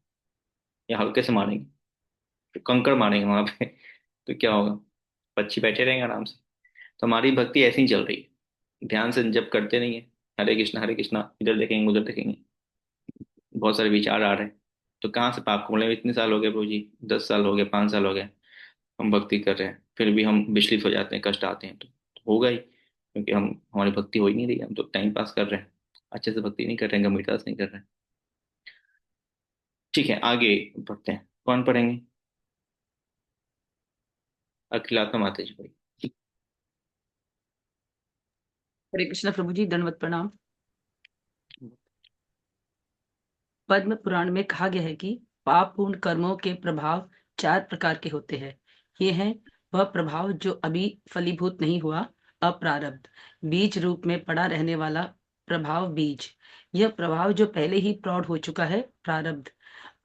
या हल्के से मारेंगे, तो कंकड़ मारेंगे वहां पे तो क्या होगा? पक्षी बैठे रहेंगे आराम से। तो हमारी भक्ति ऐसी ही चल रही है, ध्यान से जप करते नहीं है, हरे कृष्णा इधर देखेंगे उधर देखेंगे, बहुत सारे विचार आ रहे हैं, तो कहाँ से पाप को? मतलब इतने साल हो गए प्रभु जी, 10 साल हो गए, 5 साल हो गए, हम भक्ति कर रहे हैं, फिर भी हम विचलित हो जाते हैं, कष्ट आते हैं, तो होगा ही, क्योंकि हम, हमारी भक्ति हो ही नहीं रही है, हम तो टाइम पास कर रहे हैं, अच्छे से भक्ति नहीं कर रहे हैं, गंभीरता से नहीं कर रहे हैं। ठीक है, आगे बढ़ते हैं। कौन पढ़ेंगे? अखिलात्मा माता जी पढ़ी। हरे कृष्णा प्रभु जी, दंडवत प्रणाम। पद्म पुराण में कहा गया है कि पाप पूर्ण कर्मों के प्रभाव 4 प्रकार के होते हैं। ये हैं वह प्रभाव जो अभी फलीभूत नहीं हुआ, अप्रारब्ध, बीज रूप में पड़ा रहने वाला प्रभाव बीज, यह प्रभाव जो पहले ही प्रौढ़ हो चुका है, प्रारब्ध,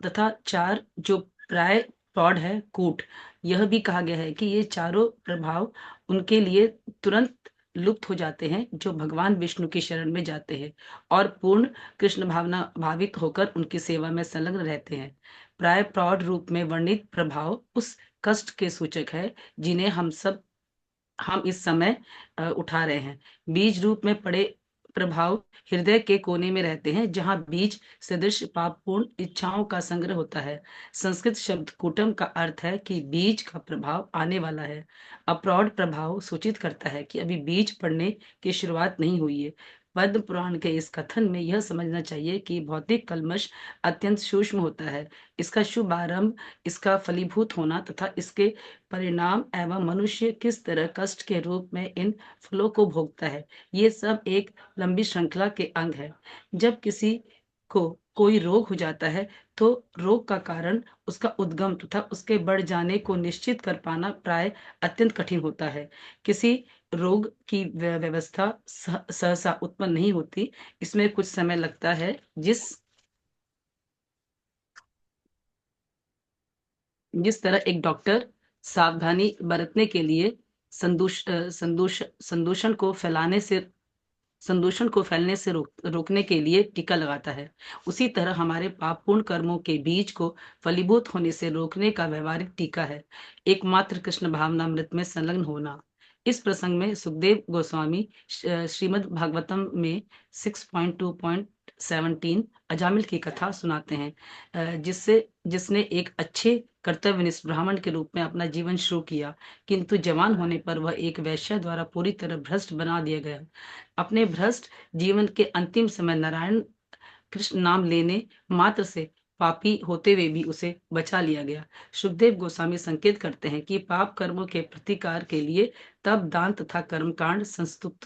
तथा 4 जो प्राय प्रौढ़ है, कूट। यह भी कहा गया है कि ये चारों प्रभाव उनके लिए तुरंत लुप्त हो जाते हैं जो भगवान विष्णु की शरण में जाते हैं और पूर्ण कृष्ण भावना भावित होकर उनकी सेवा में संलग्न रहते हैं। प्राय प्रौढ़ रूप में वर्णित प्रभाव उस कष्ट के सूचक है जिन्हें हम इस समय उठा रहे हैं। बीज रूप में पड़े प्रभाव हृदय के कोने में रहते हैं जहां बीज सदृश पापपूर्ण इच्छाओं का संग्रह होता है। संस्कृत शब्द कूटम का अर्थ है कि बीज का प्रभाव आने वाला है। अप्रौढ़ प्रभाव सूचित करता है कि अभी बीज पड़ने की शुरुआत नहीं हुई है। पद्म पुराण के इस कथन में यह समझना चाहिए कि भौतिक कल्मश अत्यंत सूक्ष्म होता है। इसका शुभ आरंभ, इसका फलीभूत होना तथा इसके परिणाम एवं मनुष्य किस तरह कष्ट के रूप में इन फलों को भोगता है, ये सब एक लंबी श्रृंखला के अंग है। जब किसी को कोई रोग हो जाता है तो रोग का कारण, उसका उद्गम तथा उसके बढ़ जाने को निश्चित कर पाना प्राय अत्यंत कठिन होता है। किसी रोग की व्यवस्था सहसा उत्पन्न नहीं होती, इसमें कुछ समय लगता है। जिस तरह एक डॉक्टर सावधानी बरतने के लिए संदूषण को फैलने से रोकने के लिए टीका लगाता है, उसी तरह हमारे पापपूर्ण कर्मों के बीज को फलीभूत होने से रोकने का व्यवहारिक टीका है एकमात्र कृष्ण भावनामृत में संलग्न होना। इस प्रसंग में सुखदेव गोस्वामी श्रीमद् भागवतम में 6.2.17 अजामिल की कथा सुनाते हैं, जिसने एक अच्छे कर्तव्यनिष्ठ ब्राह्मण के रूप में अपना जीवन शुरू किया, किंतु जवान होने पर वह एक वैश्या द्वारा पूरी तरह भ्रष्ट बना दिया गया। अपने भ्रष्ट जीवन के अंतिम समय नारायण कृष्ण नाम लेने मात्र से पापी होते हुए भी उसे बचा लिया गया। सुखदेव गोस्वामी संकेत करते हैं कि पाप कर्मों के प्रतिकार के लिए तप, दान तथा कर्मकांड संस्तुत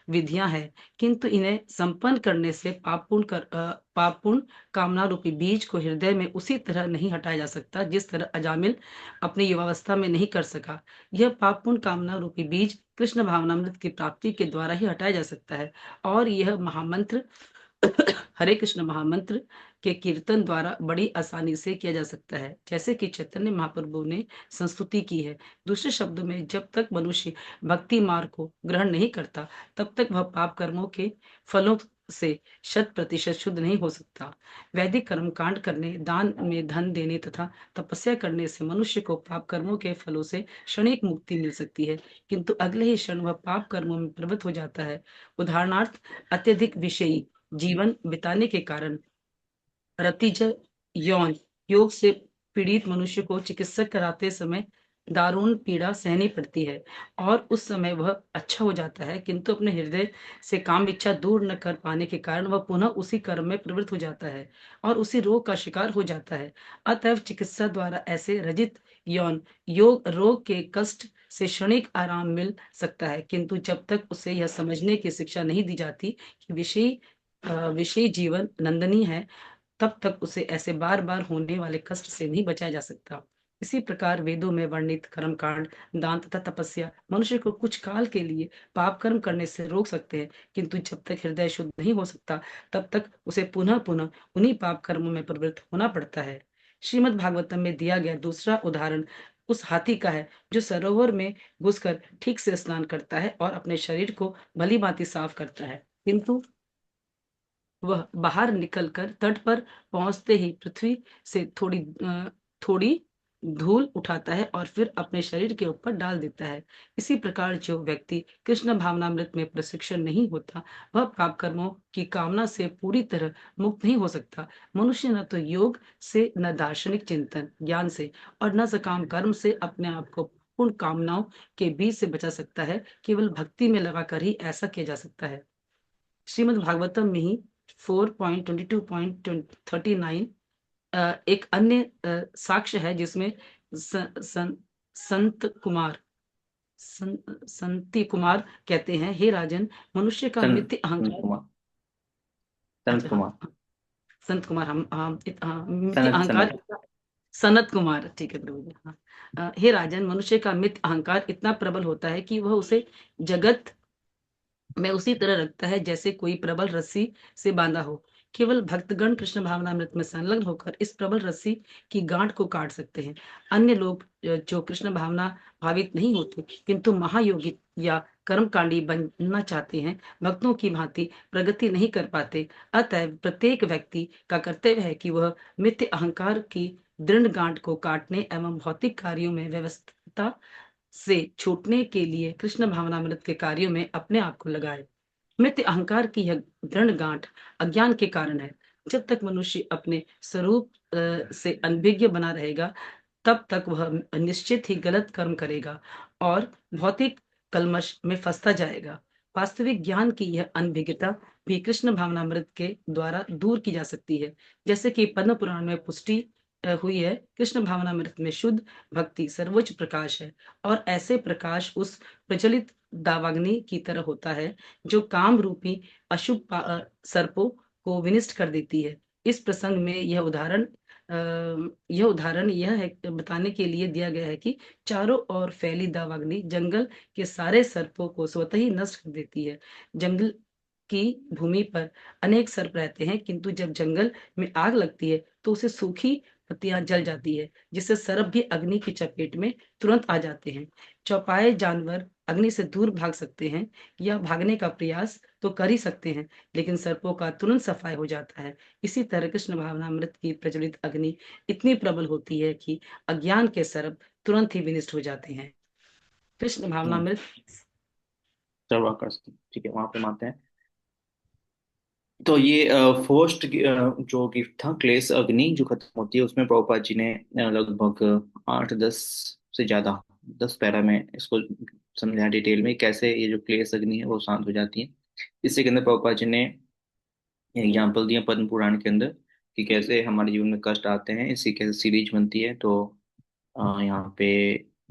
विधियां हैं, किंतु इन्हें संपन्न करने से पापपूर्ण कामना रूपी बीज को हृदय में उसी तरह नहीं हटाया जा सकता जिस तरह अजामिल अपनी युवावस्था में नहीं कर सका। यह पापपूर्ण कामना रूपी बीज कृष्ण भावनामृत की प्राप्ति के द्वारा ही हटाया जा सकता है, और यह महामंत्र हरे कृष्ण महामंत्र के कीर्तन द्वारा बड़ी आसानी से किया जा सकता है, जैसे कि चैतन्य महाप्रभु ने संस्तुति की है। दूसरे शब्दों में, जब तक मनुष्य भक्ति मार्ग को ग्रहण नहीं करता, तब तक वह पाप कर्मों के फलों से 100% शुद्ध नहीं हो सकता। वैदिक कर्म कांड करने, दान में धन देने तथा तपस्या करने से मनुष्य को पाप कर्मों के फलों से क्षणिक मुक्ति मिल सकती है, किंतु अगले ही क्षण वह पाप कर्मों में प्रवृत्त हो जाता है। उदाहरणार्थ, अत्यधिक विषयी जीवन बिताने के कारण रतिज यौन योग से पीड़ित मनुष्य को चिकित्सक कराते समय दारुण पीड़ा सहनी पड़ती है, और उस समय वह अच्छा हो जाता है, किंतु अपने हृदय से काम इच्छा दूर न कर पाने के कारण वह पुनः उसी कर्म में प्रवृत्त हो जाता है और उसी रोग का शिकार हो जाता है। अतएव चिकित्सा द्वारा ऐसे रजित यौन रोग के कष्ट से क्षणिक आराम मिल सकता है, किंतु जब तक उसे यह समझने की शिक्षा नहीं दी जाती कि विषयी जीवन नंदनीय है, तब तक उसे ऐसे बार बार होने वाले कष्ट से नहीं बचाया जा सकता। इसी प्रकार वेदों में वर्णित कर्मकांड, दान तथा तपस्या मनुष्य को कुछ काल के लिए पाप कर्म करने से रोक सकते हैं, किंतु जब तक हृदय शुद्ध नहीं हो सकता, तब तक उसे पुनः पुनः उन्हीं पाप कर्मों में प्रवृत्त होना पड़ता है। श्रीमद् भागवतम में दिया गया दूसरा उदाहरण उस हाथी का है जो सरोवर में घुसकर ठीक से स्नान करता है और अपने शरीर को भली भांति साफ करता है, किंतु वह बाहर निकलकर तट पर पहुंचते ही पृथ्वी से थोड़ी धूल उठाता है और फिर अपने शरीर के ऊपर डाल देता है। इसी प्रकार जो व्यक्ति कृष्ण भावनामृत में प्रशिक्षण नहीं होता, वह पाप कर्मों की कामना से पूरी तरह मुक्त नहीं हो सकता। मनुष्य न तो योग से, न दार्शनिक चिंतन ज्ञान से और न सकाम कर्म से अपने आप को पूर्ण कामनाओं के बीच से बचा सकता है। केवल भक्ति में लगाकर ही ऐसा किया जा सकता है। श्रीमद् भागवतम में ही 4.22.39 एक अन्य साक्ष्य है जिसमें संती कुमार कहते हैं, हे राजन, मनुष्य का मिथ्य अहंकार संत कुमार मिथ्य अहंकार सनत कुमार, ठीक है प्रभु जी, हाँ। हे राजन, मनुष्य का मिथ्य अहंकार इतना प्रबल होता है कि वह उसे जगत में उसी तरह रखता है जैसे कोई प्रबल रस्सी से बांधा हो। केवल भक्तगण कृष्ण भावनामृत में संलग्न होकर इस प्रबल रस्सी की गांठ को काट सकते हैं। अन्य लोग जो कृष्ण भावना भावित नहीं होते किंतु महायोगी या कर्मकांडी बनना चाहते हैं, भक्तों की भांति प्रगति नहीं कर पाते। अतएव प्रत्येक व्यक्ति का कर्तव्य है कि वह मिथ्य अहंकार की दृढ़ गांठ को काटने एवं भौतिक कार्यों में व्यवस्था से छूटने के लिए कृष्ण भावनामृत के कार्यों में अपने आप को लगाए। मिथ्य अहंकार की यह दृढ़ गांठ अज्ञान के कारण है। जब तक मनुष्य अपने स्वरूप से अनभिज्ञ बना रहेगा, तब तक वह निश्चित ही गलत कर्म करेगा और भौतिक कलमश में फंसता जाएगा। वास्तविक ज्ञान की यह अनभिज्ञता भी कृष्ण भावनामृत के द्वारा दूर की जा सकती है, जैसे कि पद्म पुराण में पुष्टि हुई है। कृष्ण भावनामृत में शुद्ध भक्ति सर्वोच्च प्रकाश है, और ऐसे प्रकाश उस प्रज्वलित दावाग्नि की तरह होता है जो काम रूपी अशुभ सर्पों को विनिष्ट कर देती है। इस प्रसंग में यह उदाहरण यह उदाहरण यह है बताने के लिए दिया गया है कि चारों ओर फैली दावाग्नि जंगल के सारे सर्पों को स्वतः ही नष्ट कर देती है। जंगल की भूमि पर अनेक सर्प रहते हैं, किंतु जब जंगल में आग लगती है तो उसे सूखी पत्तियां जल जाती है, जिससे सर्प भी अग्नि की चपेट में तुरंत आ जाते हैं। चौपाए जानवर अग्नि से दूर भाग सकते हैं या भागने का प्रयास तो कर ही सकते हैं, लेकिन सर्पों का तुरंत सफाई हो जाता है। इसी तरह कृष्ण भावनामृत की प्रज्वलित अग्नि इतनी प्रबल होती है कि अज्ञान के सर्प तुरंत ही विनष्ट हो जाते हैं। कृष्ण भावनामृत चलो कर सकते हैं। ठीक है, वहां पे मानते हैं। तो ये फर्स्ट जो गिफ्ट था क्लेश अग्नि जो खत्म होती है, उसमें प्रभुपाद जी ने लगभग 8-10 से ज्यादा 10 पैरा में इसको समझाया डिटेल में, कैसे ये जो क्लेश अग्नि है वो शांत हो जाती है। इसी के अंदर प्रभुपाद जी ने एग्जाम्पल दिया पद्म पुराण के अंदर कि कैसे हमारे जीवन में कष्ट आते हैं, इसी कैसे सीरीज बनती है। तो यहाँ पे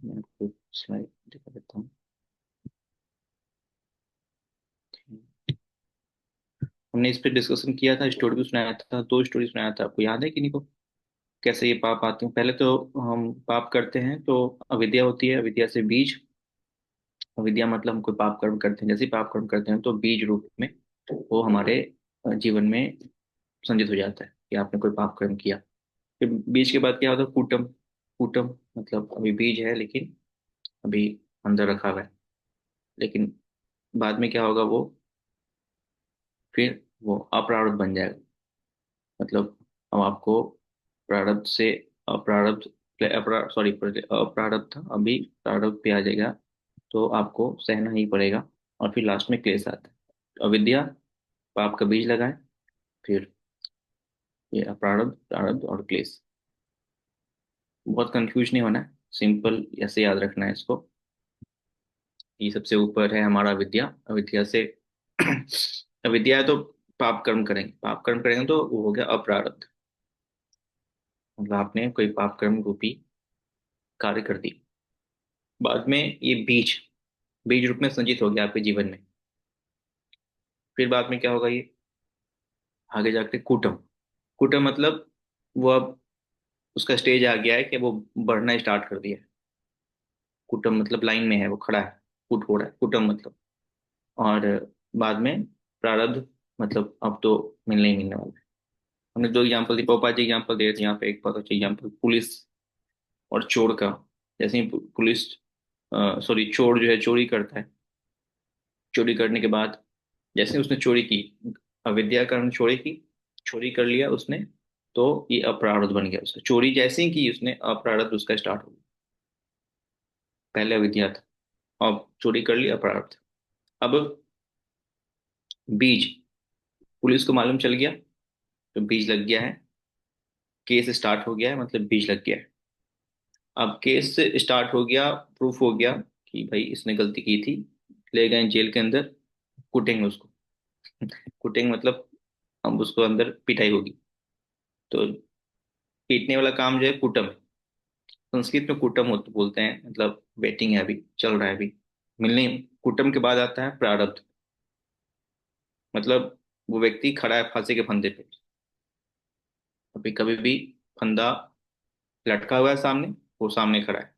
मैं आपको स्लाइड दिखा देता हूँ। हमने इस पे डिस्कशन किया था, स्टोरी भी सुनाया था, 2 स्टोरी सुनाया था, आपको याद है कि नहीं को? कैसे ये पाप आते हैं? पहले तो हम पाप करते हैं तो अविद्या होती है, अविद्या से बीज। अविद्या मतलब हम कोई पाप कर्म करते हैं, जैसे ही पाप कर्म करते हैं तो बीज रूप में वो हमारे जीवन में संचित हो जाता है कि आपने कोई पाप कर्म किया। फिर बीज के बाद क्या होता है? कूटम। कूटम मतलब अभी बीज है लेकिन अभी अंदर रखा हुआ है, लेकिन बाद में क्या होगा? वो फिर वो अप्रारब्ध बन जाएगा। मतलब अब आपको प्रारब्ध से अप्रारब्ध, सॉरी अप्रारब्ध था, अभी प्रारब्ध पे आ जाएगा, तो आपको सहना ही पड़ेगा। और फिर लास्ट में क्लेश आता है। तो अविद्या पाप का बीज लगाए, फिर ये अप्रारब्ध, प्रारब्ध और क्लेश। बहुत कंफ्यूज नहीं होना है, सिंपल ऐसे याद रखना है इसको। ये सबसे ऊपर है हमारा अविद्या। अविद्या से अविद्या है तो पाप कर्म करेंगे, पाप कर्म करेंगे तो वो हो गया अप्रारब्ध। मतलब आपने कोई पाप कर्म रूपी कार्य कर दी। बाद में ये बीज बीज रूप में संचित हो गया आपके जीवन में। फिर बाद में क्या होगा? ये आगे जाके कूटम। कूटम मतलब वो अब उसका स्टेज आ गया है कि वो बढ़ना स्टार्ट कर दिया है। कूटम मतलब लाइन में है, वो खड़ा है, कूट हो रहा है, कूटम मतलब। और बाद में प्रारब्ध मतलब अब तो मिलने ही मिलने वाला है। हमने जो एग्जाम्पल दी, पोपा जी एग्जाम्पल दिए थे, यहाँ पे एक बहुत अच्छा एग्जाम्पल पुलिस और चोर का। जैसे ही पुलिस सॉरी चोर जो है चोरी करता है, चोरी करने के बाद जैसे ही उसने चोरी की, अविद्या के कारण चोरी की, चोरी कर लिया उसने, तो ये अपराध बन गया उसका। चोरी जैसे ही की उसने, अपराध उसका स्टार्ट हो गया। पहले अविद्या था, अब चोरी कर लिया, अपराध। अब बीज, पुलिस को मालूम चल गया तो बीज लग गया है, केस स्टार्ट हो गया है, मतलब बीज लग गया है। अब केस स्टार्ट हो गया, प्रूफ हो गया कि भाई इसने गलती की थी, ले गए जेल के अंदर, कुटेंगे उसको। कुटेंगे मतलब अब उसको अंदर पिटाई होगी। तो पीटने वाला काम जो है कुटम है। संस्कृत में कुटम होते बोलते हैं, मतलब वेटिंग है, अभी चल रहा है, अभी मिलने। कुटम के बाद आता है प्रारब्ध। मतलब वो व्यक्ति खड़ा है फांसी के फंदे पे, अभी कभी भी फंदा लटका हुआ है सामने, वो सामने खड़ा है,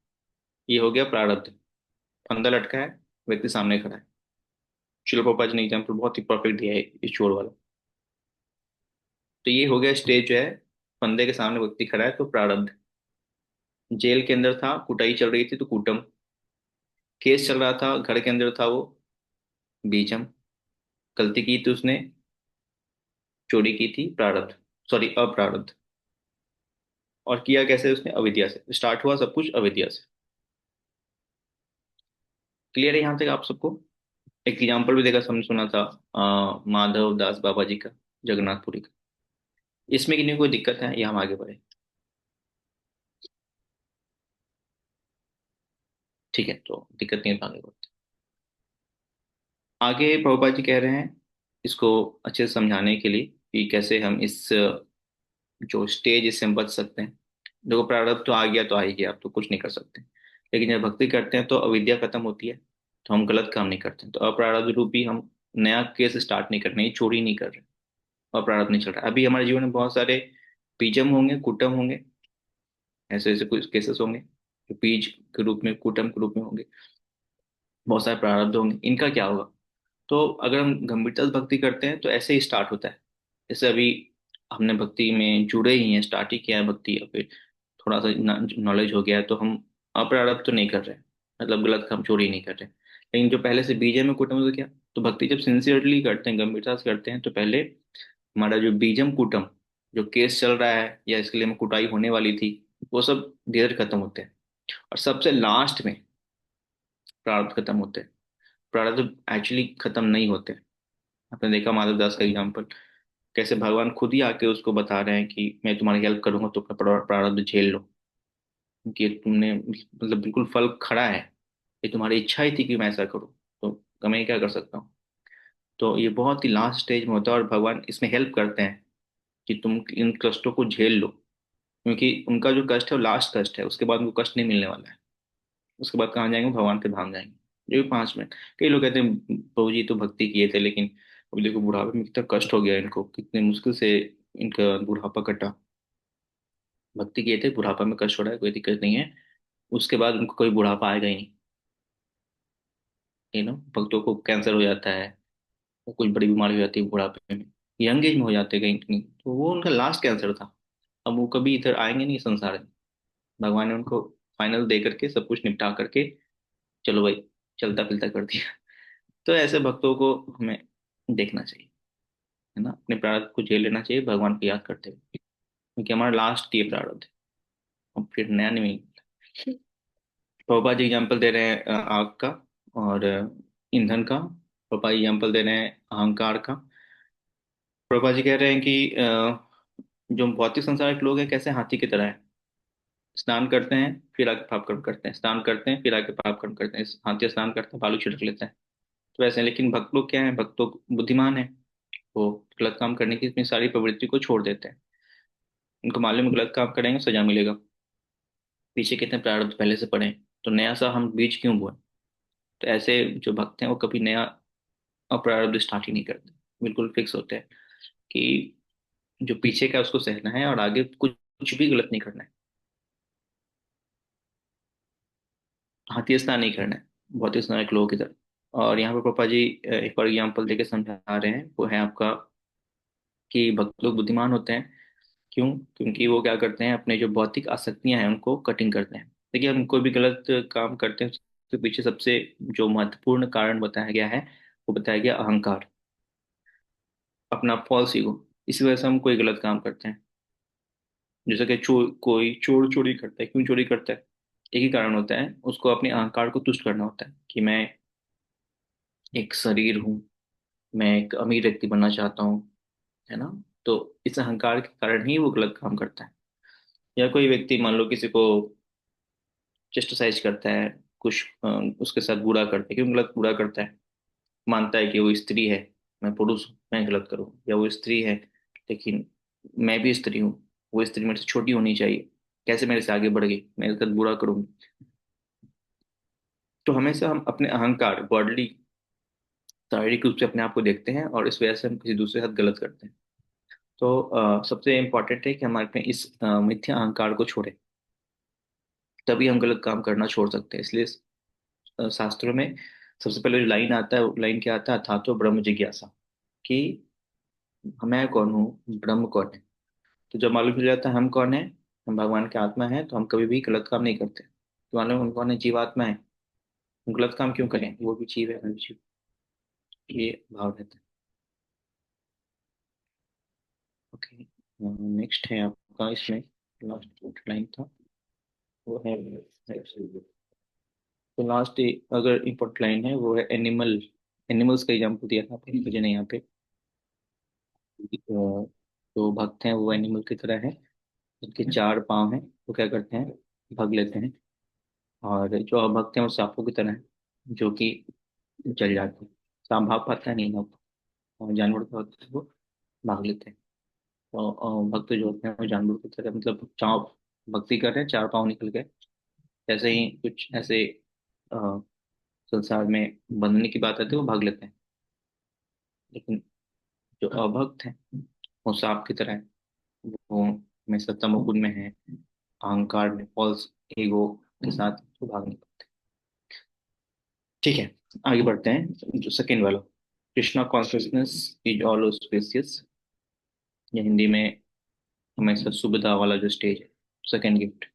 ये हो गया प्रारब्ध। फंदा लटका है, व्यक्ति सामने खड़ा है। शिल पापा जी ने एग्जाम्पल बहुत ही परफेक्ट दिया है इस चोर वाला। तो ये हो गया स्टेज जो है, फंदे के सामने व्यक्ति खड़ा है तो प्रारब्ध। जेल के अंदर था, कुटाई चल रही थी तो कुटम। केस चल रहा था, घर के अंदर था वो बीजम। गलती की थी उसने, चोरी की थी, प्रारब्ध, सॉरी अप्रारब्ध। और किया कैसे उसने? अविद्या से स्टार्ट हुआ सब कुछ, अविद्या से। क्लियर है यहाँ तक आप सबको? एक एग्जाम्पल भी देखा, हमने सुना था माधव दास बाबा जी का, जगन्नाथपुरी का। इसमें किन्हीं को कोई दिक्कत है या हम आगे बढ़े? ठीक है, तो दिक्कत नहीं है तो आगे बढ़ते हैं। आगे प्रभुपाद जी कह रहे हैं इसको अच्छे से समझाने के लिए कि कैसे हम इस जो स्टेज, इससे हम बच सकते हैं। देखो प्रारब्ध तो आ गया तो आ ही गया, आप तो कुछ नहीं कर सकते। लेकिन जब भक्ति करते हैं तो अविद्या खत्म होती है, तो हम गलत काम नहीं करते। तो अप्रारब्ध रूपी हम नया केस स्टार्ट नहीं कर रहे, चोरी नहीं कर रहे, अप्रारब्ध नहीं चल रहा। अभी हमारे जीवन में बहुत सारे बीजम होंगे, कुटम होंगे, ऐसे ऐसे कुछ केसेस होंगे जो बीज के रूप में, कुटम के रूप में होंगे। बहुत सारे प्रारब्ध होंगे। इनका क्या होगा? तो अगर हम गंभीरता से भक्ति करते हैं तो ऐसे ही स्टार्ट होता है। जैसे अभी हमने भक्ति में जुड़े ही हैं, स्टार्ट ही किया है भक्ति, या फिर थोड़ा सा नॉलेज हो गया है, तो हम अप्रारब्ध तो नहीं कर रहे हैं, मतलब गलत काम चोरी नहीं कर रहे हैं। लेकिन जो पहले से बीज है में कुटम, तो क्या, तो भक्ति जब सिंसियरली करते हैं, गंभीरता से करते हैं, तो पहले हमारा जो बीजम कुटम, जो केस चल रहा है या इसके लिए हमें कुटाई होने वाली थी, वो सब धीरे धीरे खत्म होते हैं। और सबसे लास्ट में प्रारब्ध खत्म होते हैं। प्रारब्ध एक्चुअली खत्म नहीं होते। आपने देखा माधव दास का एग्जाम्पल, कैसे भगवान खुद ही आके उसको बता रहे हैं कि मैं तुम्हारी हेल्प करूंगा, तो अपना प्रारब्ध झेल लो, कि तुमने मतलब बिल्कुल फल खड़ा है, ये तुम्हारी इच्छा ही थी कि मैं ऐसा करूं, तो मैं क्या कर सकता हूँ। तो ये बहुत ही लास्ट स्टेज में होता है, और भगवान इसमें हेल्प करते हैं कि तुम इन कष्टों को झेल लो, क्योंकि उनका जो कष्ट है वो लास्ट कष्ट है, उसके बाद उनको कष्ट नहीं मिलने वाला है। उसके बाद कहाँ जाएंगे? भगवान के धाम जाएंगे। जो भी 5 मिनट, कई लोग कहते हैं प्रभु जी तो भक्ति किए थे, लेकिन अभी देखो बुढ़ापे में कितना कष्ट हो गया इनको, कितने मुश्किल से इनका बुढ़ापा कटा। भक्ति किए थे, बुढ़ापा में कष्ट हो रहा है, कोई दिक्कत नहीं है, उसके बाद उनको कोई बुढ़ापा आएगा ही नहीं। भक्तों को कैंसर हो जाता है, वो कुछ बड़ी बीमारी हो जाती है बुढ़ापे में, यंग एज में हो जाते हैं कहीं कहीं, तो वो उनका लास्ट कैंसर था। अब वो कभी इधर आएंगे नहीं संसार में। भगवान ने उनको फाइनल दे करके, सब कुछ निपटा करके, चलो भाई, चलता फिरता कर दिया। तो ऐसे भक्तों को हमें देखना चाहिए, है ना, अपने प्रारब्ध को झेल लेना चाहिए भगवान को याद करते हुए, क्योंकि हमारा लास्ट ये प्रारब्ध है, अब फिर नया नहीं मिलेगा। प्रभुपाद जी एग्जाम्पल दे रहे हैं आग का और ईंधन का। प्रभुपाद जी एग्जाम्पल दे रहे हैं अहंकार का। प्रभुपाद जी कह रहे हैं कि जो भौतिक संसार के लोग हैं कैसे हाथी की तरह है, स्नान करते हैं फिर आके पाप कर्म करते हैं, स्नान करते हैं फिर आके पाप कर्म करते हैं। हाथी स्नान करते हैं, बालू छिड़क लेते हैं, तो ऐसे हैं। लेकिन भक्त लोग क्या है? भक्त लोग बुद्धिमान है, वो गलत काम करने की अपनी सारी प्रवृत्ति को छोड़ देते हैं। उनको मालूम है गलत काम करेंगे सजा मिलेगा, पीछे कितने प्रारब्ध पहले से पड़े हैं, तो नया सा हम बीज क्यों बोए। तो ऐसे जो भक्त हैं वो कभी नया अपरारब्ध स्टार्ट ही नहीं करते, बिल्कुल फिक्स होते हैं कि जो पीछे का है उसको सहना है और आगे कुछ कुछ भी गलत नहीं करना है, हाथी स्नान नहीं करना है बहुत ही स्नान के लोगों की तरह। और यहाँ पे पापा जी एक और एग्जाम्पल देके समझा रहे हैं, वो है आपका कि भक्त लोग बुद्धिमान होते हैं। क्यों? क्योंकि वो क्या करते हैं, अपने जो भौतिक आसक्तियां हैं उनको कटिंग करते हैं। देखिए, हम कोई भी गलत काम करते हैं उसके पीछे सबसे जो महत्वपूर्ण कारण बताया गया है, वो बताया गया अहंकार, अपना फॉल्स ईगो। इसी वजह से हम कोई गलत काम करते हैं। जैसे कि कोई चोर चोरी करता है, क्यों चोरी करता है? एक ही कारण होता है, उसको अपने अहंकार को तुष्ट करना होता है कि मैं एक शरीर हूँ, मैं एक अमीर व्यक्ति बनना चाहता हूँ, है ना। तो इस अहंकार के कारण ही वो गलत काम करता है। या कोई व्यक्ति मान लो किसी को चेस्टसाइज करता है, कुछ उसके साथ बुरा करता है, क्यों गलत बुरा करता है? मानता है कि वो स्त्री है, मैं पुरुष हूँ, मैं गलत करूँ। या वो स्त्री है लेकिन मैं भी स्त्री हूँ, वो स्त्री मेरे से छोटी होनी चाहिए, कैसे मेरे से आगे बढ़ गई, मैं इसका बुरा करूंगी। तो हमेशा हम अपने अहंकार, बॉडली, शारीरिक रूप से अपने आप को देखते हैं, और इस वजह से हम किसी दूसरे के साथ गलत करते हैं। तो सबसे इम्पोर्टेंट है कि हम अपने इस मिथ्या अहंकार को छोड़ें, तभी हम गलत काम करना छोड़ सकते हैं। इसलिए शास्त्रों में सबसे पहले जो लाइन आता है, वो लाइन क्या आता है? था तो ब्रह्म जिज्ञासा, कि मैं कौन हूँ, ब्रह्म कौन है। तो जब मालूम चल जाता है हम कौन है, हम भगवान के आत्मा है, तो हम कभी भी गलत काम नहीं करते। तो मालूम हम कौन है, जीवात्मा है, हम गलत काम क्यों करें, वो भी जीव है, हम भी जीव। ये भाव रहता है। ओके, नेक्स्ट है आपका इसमें लास्ट लाइन था, वो है, तो लास्ट अगर इम्पोर्टेंट लाइन है वो है एनिमल। एनिमल्स का एग्जाम्पल दिया था आपने मुझे, नहीं यहाँ पे जो भक्त हैं वो एनिमल की तरह है, जिनके 4 पाँव हैं, वो क्या करते हैं, भाग लेते हैं। और जो अभक्त हैं वो सांपों की तरह हैं, जो कि चल जाते हैं। सांप भाग पाता है नहीं ना, और जानवर का होता है वो भाग लेते हैं। तो भक्त जो होते हैं वो जानवर की तरह, मतलब चाव भक्ति कर रहे हैं, 4 पाँव निकल गए, ऐसे ही कुछ ऐसे अ, संसार में बंधने की बात आती है, वो भाग लेते हैं। लेकिन जो अभक्त हैं वो सांप की तरह है, वो हमेशा तमोगुण में है, अहंकार में, फॉल्स ईगो के साथ तो भाग नहीं पाते। ठीक है, आगे बढ़ते हैं। जो सेकेंड वाला, Krishna consciousness is all spacious, या हिंदी में हमेशा सुविधा वाला जो स्टेज है, सेकेंड गिफ्ट।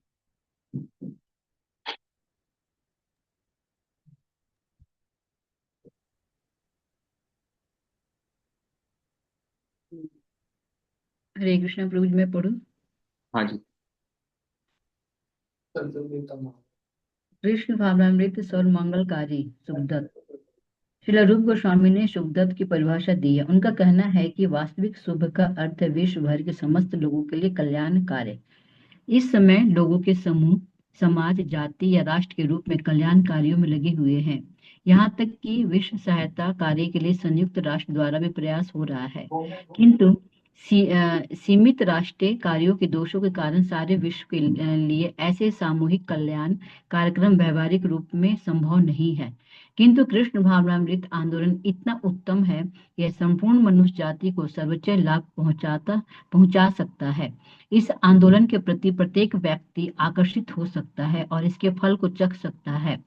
हरे कृष्णा प्रभु जी, मैं पढ़ूं? हाँ जी। कृष्ण भावनामृत सर्व मंगलकारी सुखदत्त। श्रील रूप गोस्वामी ने सुखदत्त की परिभाषा दी है। उनका कहना है कि वास्तविक शुभ का अर्थ है विश्व भर के समस्त लोगों के लिए कल्याण कार्य। इस समय लोगों के समूह समाज, जाति या राष्ट्र के रूप में कल्याण कार्यों में लगे हुए हैं। यहाँ तक कि विश्व सहायता कार्य के लिए संयुक्त राष्ट्र द्वारा भी प्रयास हो रहा है, किंतु सीमित राष्ट्रीय कार्यों के दोषों के कारण सारे विश्व के लिए ऐसे सामूहिक कल्याण कार्यक्रम व्यवहारिक रूप में संभव नहीं है। किंतु कृष्ण भावनामृत आंदोलन इतना उत्तम है, यह संपूर्ण मनुष्य जाति को सर्वोच्च लाभ पहुंचा सकता है। इस आंदोलन के प्रति प्रत्येक व्यक्ति आकर्षित हो सकता है और इसके फल को चख सकता है।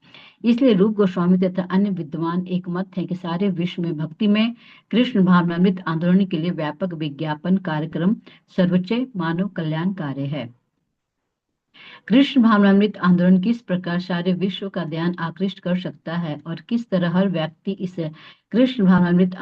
इसलिए रूप गोस्वामी तथा अन्य विद्वान एकमत है कि सारे विश्व में भक्ति में कृष्ण भावनामृत आंदोलन के लिए व्यापक विज्ञापन कार्यक्रम सर्वोच्च मानव कल्याण कार्य है। कृष्ण भावनामृत आंदोलन किस प्रकार सारे विश्व का ध्यान आकृष्ट कर सकता है और किस तरह हर व्यक्ति इस कृष्ण भावनामृत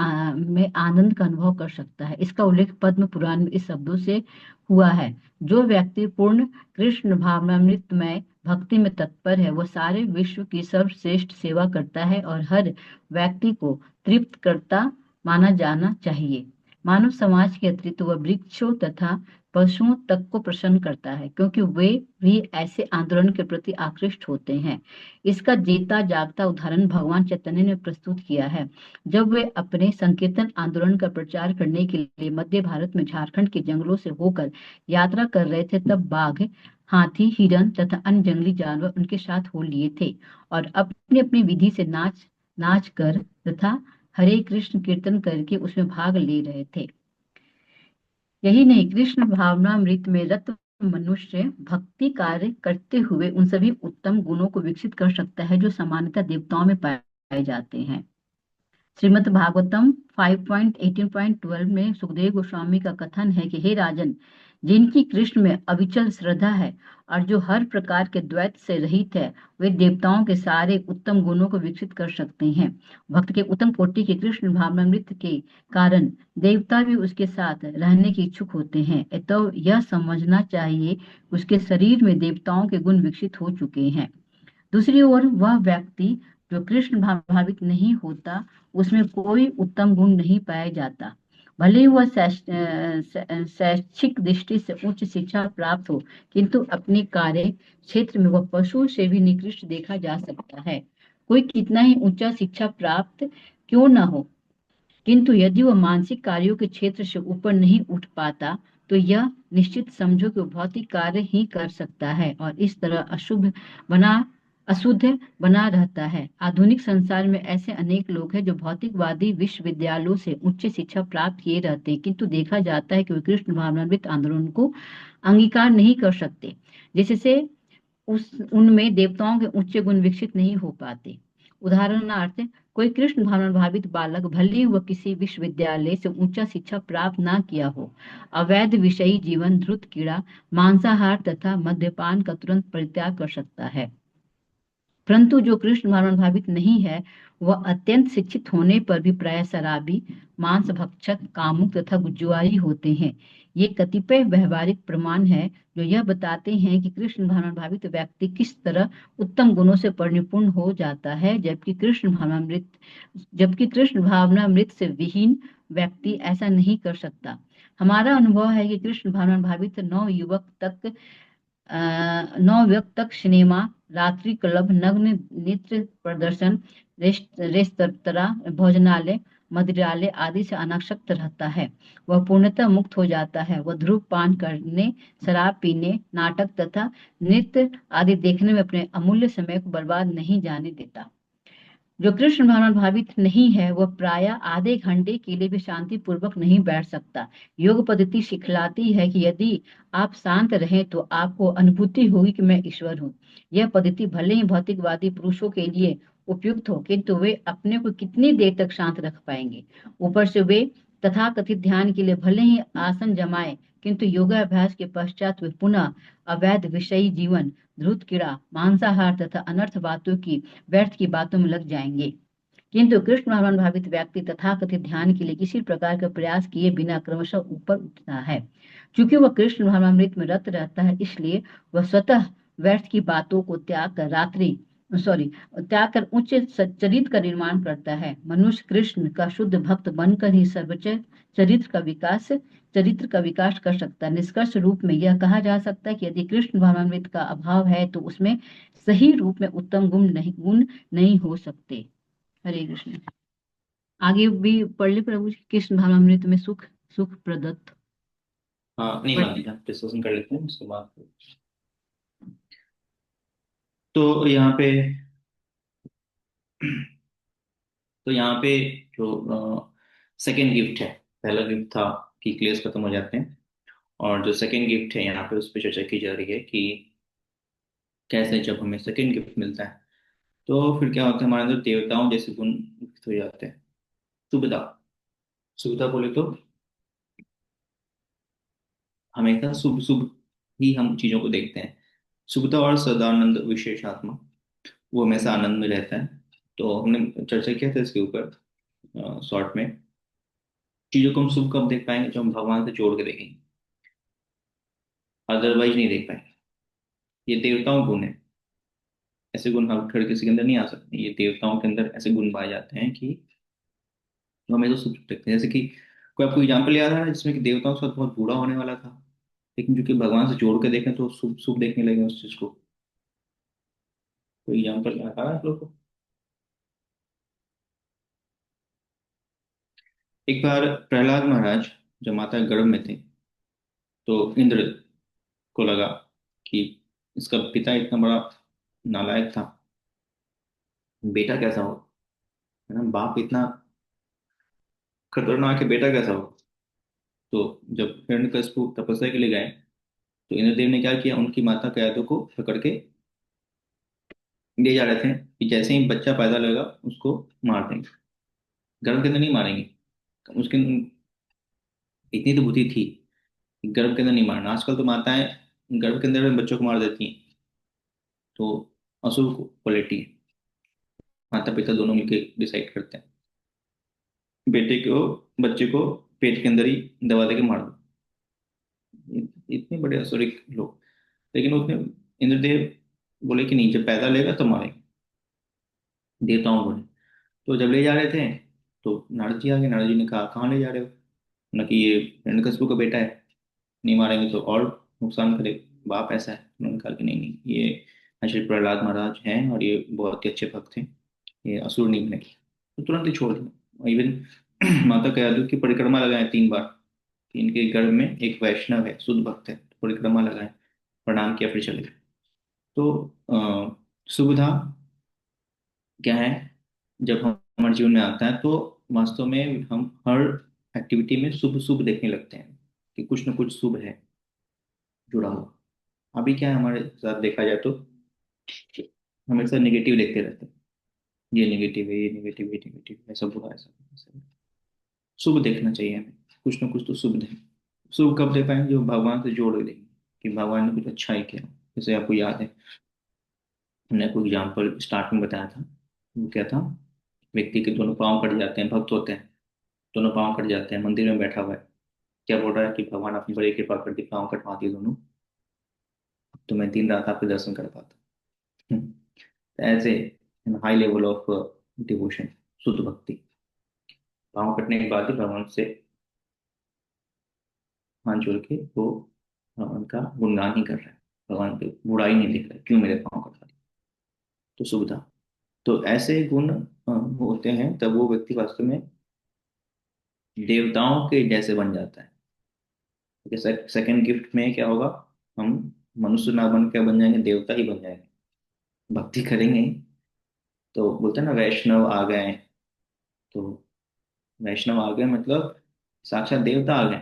में आनंद का अनुभव कर सकता है, इसका उल्लेख पद्म पुराण में इस शब्दों से हुआ है। जो व्यक्ति पूर्ण कृष्ण भावनामृत में भक्ति में तत्पर है, वह सारे विश्व की सर्वश्रेष्ठ सेवा करता है और हर व्यक्ति को तृप्त करता माना जाना चाहिए। मानव समाज के अतिरिक्त वह वृक्षों तथा पशुओं तक को प्रसन्न करता है, क्योंकि वे भी ऐसे आंदोलन के प्रति आकृष्ट होते हैं। इसका जीता जागता उदाहरण भगवान चैतन्य ने प्रस्तुत किया है। जब वे अपने संकीर्तन आंदोलन का प्रचार करने के लिए मध्य भारत में झारखंड के जंगलों से होकर यात्रा कर रहे थे, तब बाघ, हाथी, हिरन तथा अन्य जंगली जानवर उनके साथ हो लिए थे और अपनी अपनी विधि से नाच कर तथा हरे कृष्ण कीर्तन करके उसमें भाग ले रहे थे। यही नहीं, कृष्ण भावनामृत में रत मनुष्य भक्ति कार्य करते हुए उन सभी उत्तम गुणों को विकसित कर सकता है जो सामान्यतः देवताओं में पाए जाते हैं। श्रीमद् भागवतम 5.18.12 में सुखदेव गोस्वामी का कथन है कि हे राजन, जिनकी कृष्ण में अविचल श्रद्धा है और जो हर प्रकार के द्वैत से रहित है, वे देवताओं के सारे उत्तम गुणों को विकसित कर सकते हैं। भक्त के उत्तम कोटि के कृष्ण भावनामृत के कारण देवता भी उसके साथ रहने के इच्छुक होते हैं। तो यह समझना चाहिए उसके शरीर में देवताओं के गुण विकसित हो चुके हैं। दूसरी ओर वह व्यक्ति जो कृष्ण भावित नहीं होता, उसमें कोई उत्तम गुण नहीं पाया जाता। भले ही वह शैक्षिक दृष्टि से उच्च शिक्षा प्राप्त हो, किंतु अपने कार्य क्षेत्र में वह पशुओं से भी निकृष्ट देखा जा सकता है। कोई कितना ही ऊंचा शिक्षा प्राप्त क्यों न हो, किंतु यदि वह मानसिक कार्यों के क्षेत्र से ऊपर नहीं उठ पाता, तो यह निश्चित समझो कि वह भौतिक कार्य ही कर सकता है और इस तरह अशुद्ध बना रहता है। आधुनिक संसार में ऐसे अनेक लोग हैं जो भौतिकवादी विश्वविद्यालयों से उच्च शिक्षा प्राप्त किए रहते हैं, किंतु देखा जाता है कि वे कृष्ण भावनामृत आंदोलन को अंगीकार नहीं कर सकते, जिससे उनमें देवताओं के उच्च गुण विकसित नहीं हो पाते। उदाहरणार्थ, कोई कृष्ण भावना भावित बालक भले ही वह किसी विश्वविद्यालय से ऊंचा शिक्षा प्राप्त ना किया हो, अवैध विषयी जीवन, धूर्त कीड़ा, मांसाहार तथा मद्यपान का तुरंत परित्याग कर सकता है। परंतु जो कृष्ण भावना भावित नहीं है, वह अत्यंत शिक्षित होने पर भी प्राय शराबी, मांस भक्षक, कामुक तथा जुआरी होते हैं। ये कतिपय व्यवहारिक प्रमाण है जो यह बताते हैं कि कृष्ण भावना भावित व्यक्ति किस तरह उत्तम गुणों से परिपूर्ण हो जाता है, जबकि कृष्ण भावनामृत से विहीन व्यक्ति ऐसा नहीं कर सकता। हमारा अनुभव है कि कृष्ण भावना भावित नौ युवक तक सिनेमा, रात्रि क्लब, नग्न नृत्य प्रदर्शन, रेस्तरां, भोजनालय, मदिरालय आदि से अनासक्त रहता है। वह पूर्णतः मुक्त हो जाता है। वह धूम्रपान करने, शराब पीने, नाटक तथा नृत्य आदि देखने में अपने अमूल्य समय को बर्बाद नहीं जाने देता। जो कृष्ण भावना भावित नहीं है वह प्राय आधे घंटे के लिए भी शांति पूर्वक नहीं बैठ सकता। योग पद्धति सिखलाती है कि यदि आप शांत रहें तो आपको अनुभूति होगी कि मैं ईश्वर हूँ। यह पद्धति भले ही भौतिकवादी पुरुषों के लिए उपयुक्त हो, किंतु वे अपने को कितनी देर तक शांत रख पाएंगे। ऊपर से वे तथाकथित ध्यान के लिए भले ही आसन जमाए, किंतु योगाभ्यास के पश्चात वे पुनः अवैध विषयी जीवन, धूर्त कीड़ा, मांसाहार तथा अनर्थ बातों की व्यर्थ की बातों में लग जाएंगे। किंतु कृष्ण भावना भावित व्यक्ति तथाकथित ध्यान के लिए किसी प्रकार का प्रयास किए बिना क्रमशः ऊपर उठता है। चूंकि वह कृष्ण भावनामृत में रत रहता है, इसलिए वह स्वतः व्यर्थ की बातों को त्याग कर उच्च चरित्र का निर्माण करता है। मनुष्य कृष्ण का शुद्ध भक्त बनकर ही सर्वोच्च चरित्र का विकास कर सकता है। निष्कर्ष रूप में यह कहा जा सकता है कि यदि कृष्ण भावनामृत का अभाव है तो उसमें सही रूप में उत्तम गुण नहीं हो सकते। हरे कृष्ण। आगे भी पढ़ ले प्रभु जी। कृष्ण भावनामृत में सुख सुख प्रदत्त। हाँ नहीं मान लीजिए डिस्कशन कर लेते हैं उसके बाद। तो यहाँ पे तो यहाँ पे जो सेकेंड गिफ्ट है, पहला गिफ्ट था कि क्लेश खत्म हो जाते हैं, और जो सेकेंड गिफ्ट है यहाँ पे उस पर चर्चा की जा रही है कि कैसे जब हमें सेकेंड गिफ्ट मिलता है तो फिर क्या होता है, हमारे अंदर देवताओं जैसे गुण विकसित हो जाते हैं। सुविधा, सुविधा बोले तो हमेशा शुभ शुभ ही हम चीजों को देखते हैं। सुविधा और सदानंद विशेष आत्मा, वो हमेशा आनंद में रहता है। तो हमने चर्चा किया था इसके ऊपर शॉर्ट में। चीजों को हम शुभ कब देख पाएंगे, जब हम भगवान से जोड़ के देखेंगे, अदरवाइज नहीं देख पाएंगे। ये देवताओं गुण है, ऐसे गुण हम खड़े किसी के अंदर नहीं आ सकते। ये देवताओं के अंदर ऐसे गुण पाए जाते हैं कि जो हमें तो शुभ देखते हैं। जैसे कि कोई आपको एग्जाम्पल याद आ रहा है जिसमें कि देवताओं के साथ बहुत बुरा होने वाला था, लेकिन जो कि भगवान से जोड़ के देखें तो शुभ शुभ देखने लगे उस चीज को। कोई एग्जाम्पल याद आ रहा है आप लोग को? एक बार प्रहलाद महाराज जब माता के गर्भ में थे तो इंद्र को लगा कि इसका पिता इतना बड़ा नालायक था, बेटा कैसा हो, है ना, बाप इतना खतरनाक है, बेटा कैसा हो। तो जब हिरण्यकशिपु तपस्या के लिए गए तो इंद्रदेव ने क्या किया, उनकी माता कैदों को पकड़ के ले जा रहे थे कि जैसे ही बच्चा पैदा लगेगा उसको मार देंगे, गर्भ के अंदर नहीं मारेंगे। उसके इतनी तो बुद्धि थी कि गर्भ के अंदर नहीं मारना। आजकल तो माताएं गर्भ के अंदर में बच्चों को मार देती हैं, तो असुर क्वालिटी है, माता पिता दोनों मिलकर डिसाइड करते हैं बेटे को, बच्चे को पेट के अंदर ही दबा दे के मार दो। इतने बड़े असुरिक लोग। लेकिन उसने इंद्रदेव बोले कि नहीं, जब पैदा लेगा तो मारेंगे, देवताओं बोले। तो जब ले जा रहे थे तो नारद जी आ गए। नारद जी ने कहा कहाँ ले जा रहे हो, ना कि ये हिरण्यकशिपु का बेटा है, नहीं मारेंगे तो और नुकसान करे, बाप ऐसा है। उन्होंने कहा कि नहीं नहीं, ये श्री प्रहलाद महाराज हैं और ये बहुत ही अच्छे भक्त हैं, ये असुर नहीं बनेगी। तो तुरंत ही छोड़ दिया। इवन माता कयादु की परिक्रमा लगाए 3 बार कि इनके गर्भ में एक वैष्णव है, शुद्ध भक्त है, तो परिक्रमा लगाए, प्रणाम किया, फिर चले गए। तो सुविधा क्या है, जब हम हमारे जीवन में आता है तो वास्तव में हम हर एक्टिविटी में शुभ शुभ देखने लगते हैं कि कुछ ना कुछ शुभ है जुड़ा हुआ। अभी क्या है हमारे साथ देखा जाए तो हमेशा नेगेटिव देखते रहते हैं, ये नेगेटिव है, ये नेगेटिव, ये नेगेटिव, ऐसा बुरा, ऐसा ऐसा। शुभ देखना चाहिए हमें, कुछ ना कुछ तो शुभ दें। शुभ कब दे पाएंगे, जो भगवान से जोड़ के देंगे कि भगवान ने कुछ अच्छा ही किया। जैसे आपको याद है हमने कोई एग्जाम्पल स्टार्ट में बताया था, वो क्या था, व्यक्ति के दोनों पाँव कट जाते हैं, भक्त होते हैं, दोनों पाँव कट जाते हैं, मंदिर में बैठा हुआ है, क्या बोल रहा है कि भगवान अपनी बड़ी कृपा कर दी, पाँव कटवा दिए दोनों, तो मैं दिन रात आपके दर्शन कर पाता। तो ऐसे हाई लेवल ऑफ डिवोशन, शुद्ध भक्ति, पाँव कटने के बाद ही भगवान से हाथ जोड़ के वो भगवान का गुणगान ही कर रहा है, भगवान पे बुराई नहीं दिख रहा है, क्यों मेरे पाँव कटवा दिए। तो सुविधा, तो ऐसे गुण होते हैं तब वो व्यक्ति वास्तव में देवताओं के जैसे बन जाता है। जैसे सेकंड गिफ्ट में क्या होगा, हम मनुष्य ना बन के बन जाएंगे, देवता ही बन जाएंगे, भक्ति करेंगे तो बोलते हैं ना वैष्णव आ गए, तो वैष्णव आ गए मतलब साक्षात देवता आ गए,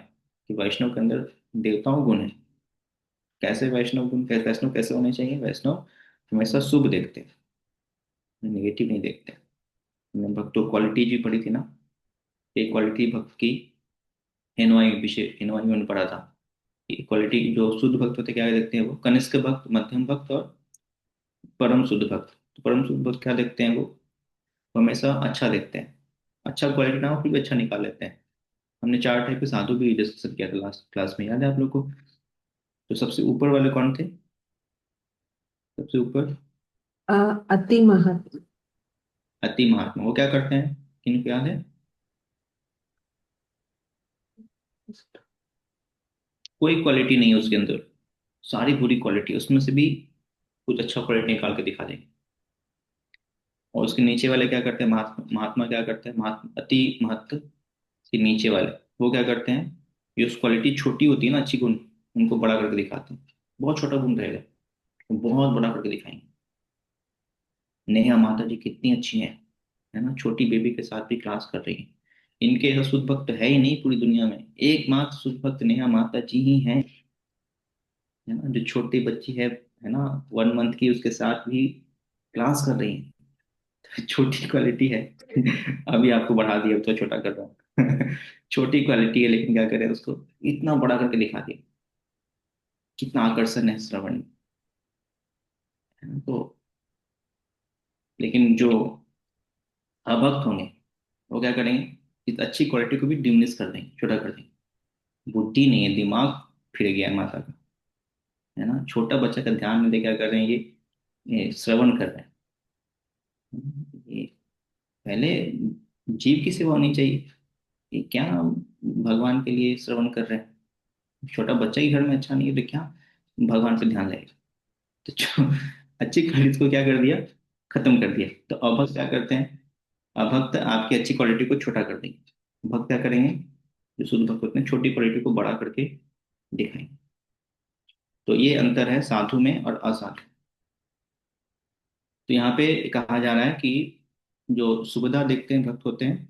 कि वैष्णव के अंदर देवताओं गुण है। कैसे वैष्णव गुण, कैसे वैष्णव कैसे होने चाहिए? वैष्णव हमेशा शुभ देखते हैं, नेगेटिव नहीं देखते। हमने भक्तों क्वालिटी जी पढ़ी थी ना, एक क्वालिटी भक्त की हेनवाई विषय, हेनवाई में पढ़ा था। क्वालिटी जो शुद्ध भक्त होते क्या देखते हैं? वो कनिष्ठ भक्त, मध्यम भक्त और परम शुद्ध भक्त। तो परम शुद्ध भक्त क्या देखते हैं? वो हमेशा अच्छा देखते हैं, अच्छा क्वालिटी ना हो फिर भी अच्छा निकाल लेते हैं। हमने 4 टाइप के साधु भी डिस्कस किया था लास्ट क्लास में, याद है आप लोग को? तो सबसे ऊपर वाले कौन थे? सबसे ऊपर अति महत्व। अति महात्मा। वो क्या करते हैं, किनको याद है? कोई क्वालिटी नहीं है उसके अंदर, सारी बुरी क्वालिटी, उसमें से भी कुछ अच्छा क्वालिटी निकाल के दिखा देंगे। और उसके नीचे वाले क्या करते हैं? महात्मा। महात्मा क्या करते हैं? महात्मा अति महत्व के नीचे वाले वो क्या करते हैं? ये उस क्वालिटी छोटी होती है ना, अच्छी गुण, उनको बड़ा करके दिखाते हैं। बहुत छोटा गुण रहेगा, वो बहुत बड़ा करके दिखाएंगे। नेहा माता जी कितनी अच्छी हैं, है ना, छोटी बेबी के साथ भी क्लास कर रही हैं। इनके ऐसा शुद्ध भक्त है ही नहीं पूरी दुनिया में, एकमात्र शुद्ध भक्त नेहा माता जी ही हैं, है ना, जो छोटी बच्ची है ना, 1 मंथ की, उसके साथ भी क्लास कर रही है। छोटी क्वालिटी है। अभी आपको बढ़ा दिया, अब तो छोटा कर रहा हूँ। छोटी क्वालिटी है, लेकिन क्या करें, उसको इतना बड़ा करके दिखा दिया। कितना आकर्षण है श्रवण में, है ना? तो लेकिन जो अभक्त होंगे वो क्या करेंगे? इस अच्छी क्वालिटी को भी डिमिनिश कर देंगे, छोटा कर देंगे। बुद्धि नहीं है, दिमाग फिर गया है माता का, है ना। छोटा बच्चा का ध्यान नहीं दे, क्या कर रहे हैं ये श्रवण कर रहे हैं। ये पहले जीव की सेवा होनी चाहिए, ये क्या भगवान के लिए श्रवण कर रहे हैं? छोटा बच्चा ही घर में अच्छा नहीं है तो क्या भगवान पे ध्यान लगेगा? तो अच्छी क्वालिटी को क्या कर दिया? खत्म कर दिया। तो अभक्त क्या करते हैं? अभक्त आपकी अच्छी क्वालिटी को छोटा कर देंगे। भक्त क्या करेंगे? जो शुद्ध भक्त होते हैं, छोटी क्वालिटी को बड़ा करके दिखाएंगे। तो ये अंतर है साधु में और असाधु। तो यहाँ पे कहा जा रहा है कि जो सुविधा देखते हैं भक्त होते हैं,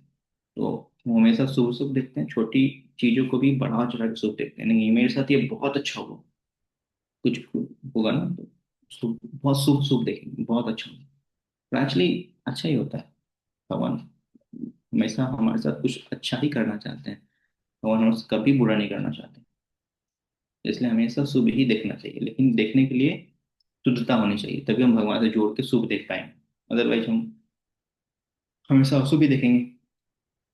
तो वो हमेशा शुभ शुभ देखते हैं, छोटी चीजों को भी बढ़ा चढ़ा के शुभ देखते हैं। नहीं मेरे साथ ये बहुत अच्छा होगा, कुछ होगा ना, तो बहुत शुभ शुभ देखेंगे, बहुत अच्छा होगा। एक्चुअली अच्छा ही होता है। भगवान हमेशा हमारे साथ कुछ अच्छा ही करना चाहते हैं, भगवान हमसे कभी बुरा नहीं करना चाहते। इसलिए हमेशा शुभ ही देखना चाहिए, लेकिन देखने के लिए शुद्धता होनी चाहिए, तभी हम भगवान से जोड़ के शुभ देख पाएंगे। अदरवाइज हम हमेशा अशुभ ही देखेंगे।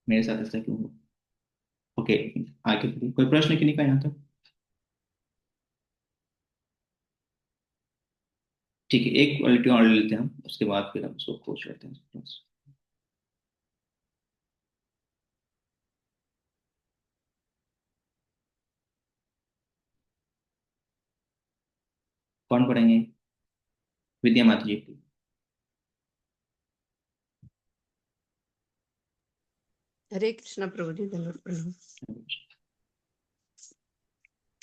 मेरे साथ ऐसा क्यों हुआ? ओके, आगे बढ़िए। कोई प्रश्न किन्हीं का यहाँ तक? ठीक है, एक क्वालिटी और ले लेते हैं हम, उसके बाद फिर हम उसको खोज लेते हैं। कौन पढ़ेंगे? विद्या माता जी। हरे कृष्णा प्रभु जी, दंडवत प्रणाम।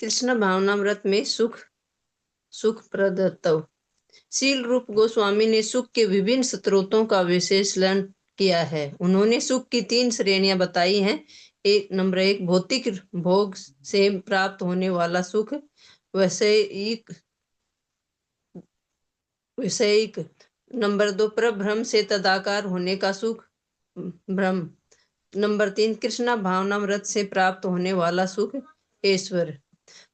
कृष्ण भावनामृत में सुख सुख प्रदत्तव। शील रूप गोस्वामी ने सुख के विभिन्न स्रोतों का विश्लेषण किया है। उन्होंने सुख की 3 श्रेणियां बताई हैं। नंबर 1 भौतिक भोग से प्राप्त होने वाला सुख, वैषयिक वैषयिक। नंबर 2 प्रभ्रम से तदाकार होने का सुख, भ्रम। नंबर 3 कृष्णा भावनामृत से प्राप्त होने वाला सुख, ऐश्वर्य।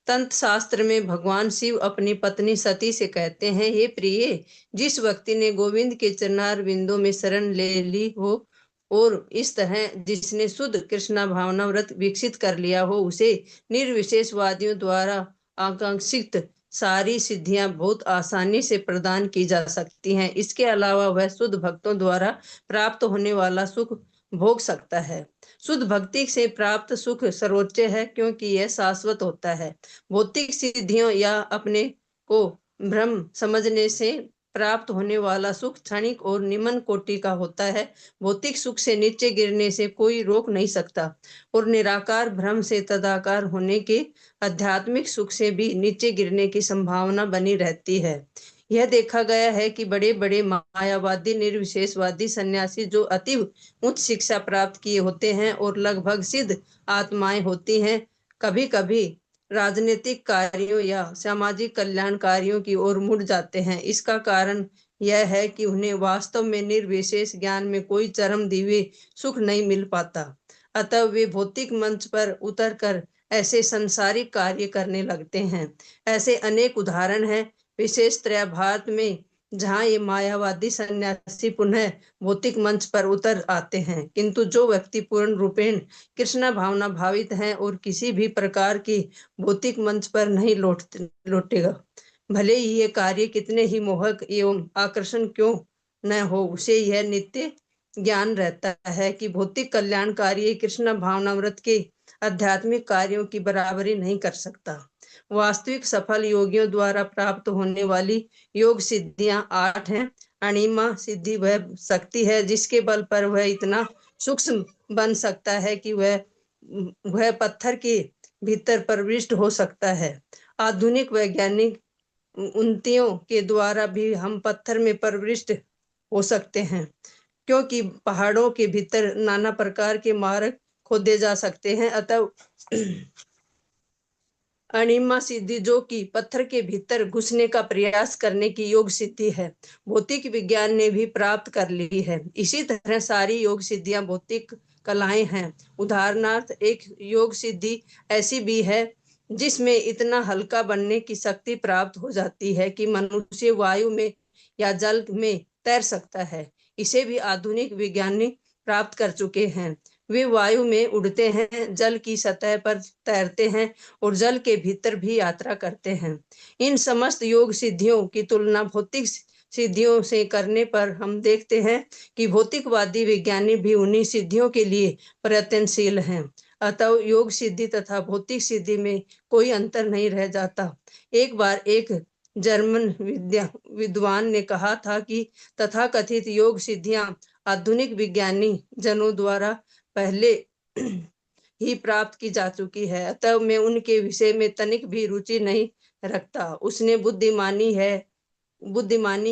तंत्र शास्त्र में भगवान शिव अपनी पत्नी सती से कहते हैं, हे प्रिय, जिस व्यक्ति ने गोविंद के चरणार बिंदों में शरण ले ली हो और इस तरह जिसने शुद्ध कृष्णा भावनाव्रत विकसित कर लिया हो, उसे निर्विशेषवादियों द्वारा आकांक्षित सारी सिद्धियां बहुत आसानी से प्रदान की जा सकती हैं। इसके अलावा वह शुद्ध भक्तों द्वारा प्राप्त होने वाला सुख भोग सकता है। शुद्ध भक्ति से प्राप्त सुख सर्वोच्च है, क्योंकि यह शाश्वत होता है। भौतिक सिद्धियों या अपने को भ्रम समझने से प्राप्त होने वाला सुख क्षणिक और निम्न कोटि का होता है। भौतिक सुख से नीचे गिरने से कोई रोक नहीं सकता और निराकार भ्रम से तदाकार होने के आध्यात्मिक सुख से भी नीचे गिरने की संभावना बनी रहती है। यह देखा गया है कि बड़े बड़े मायावादी निर्विशेषवादी सन्यासी जो अति उच्च शिक्षा प्राप्त किए होते हैं और लगभग सिद्ध आत्माएं होती हैं, कभी कभी राजनीतिक कार्यों या सामाजिक कल्याण कार्यों की ओर मुड़ जाते हैं। इसका कारण यह है कि उन्हें वास्तव में निर्विशेष ज्ञान में कोई चरम दिव्य सुख नहीं मिल पाता, अतः वे भौतिक मंच पर उतरकर ऐसे संसारिक कार्य करने लगते हैं। ऐसे अनेक उदाहरण हैं, विशेषतः भारत में, जहाँ ये मायावादी सन्यासी पुनः भौतिक मंच पर उतर आते हैं। किंतु जो व्यक्ति पूर्ण रूपेण कृष्ण भावना भावित हैं और किसी भी प्रकार की भौतिक मंच पर नहीं लौटेगा, भले ही ये कार्य कितने ही मोहक एवं आकर्षण क्यों न हो, उसे यह नित्य ज्ञान रहता है कि भौतिक कल्याण कार्य कृष्ण भावनामृत के आध्यात्मिक कार्यों की बराबरी नहीं कर सकता। वास्तविक सफल योगियों द्वारा प्राप्त होने वाली योग सिद्धियां 8 हैं। अणिमा सिद्धि वह शक्ति है जिसके बल पर वह इतना सूक्ष्म बन सकता है कि वह पत्थर के भीतर प्रविष्ट हो सकता है। आधुनिक वैज्ञानिक उन्नतियों के द्वारा भी हम पत्थर में प्रविष्ट हो सकते हैं, क्योंकि पहाड़ों के भीतर नाना प्रकार के मार्ग खोदे जा सकते हैं। अतः अणिमा सिद्धि, जो कि पत्थर के भीतर घुसने का प्रयास करने की योग सिद्धि है, भौतिक विज्ञान ने भी प्राप्त कर ली है। इसी तरह सारी योग सिद्धियां भौतिक कलाएं हैं। उदाहरणार्थ, एक योग सिद्धि ऐसी भी है जिसमें इतना हल्का बनने की शक्ति प्राप्त हो जाती है कि मनुष्य वायु में या जल में तैर सकता है। इसे भी आधुनिक वैज्ञानिक प्राप्त कर चुके हैं। वे वायु में उड़ते हैं, जल की सतह पर तैरते हैं और जल के भीतर भी यात्रा करते हैं। इन समस्त योग सिद्धियों की तुलना भौतिक सिद्धियों से करने पर हम देखते हैं कि भौतिकवादी विज्ञानी भी उन्हीं सिद्धियों के लिए प्रयत्नशील हैं। अतः योग सिद्धि तथा भौतिक सिद्धि में कोई अंतर नहीं रह जाता। एक बार एक जर्मन विद्वान ने कहा था कि तथाकथित योग सिद्धियां आधुनिक विज्ञानी जनों द्वारा पहले ही प्राप्त की जा चुकी है, अतः मैं उनके विषय में तनिक भी रुचि नहीं रखता। उसने बुद्धिमानी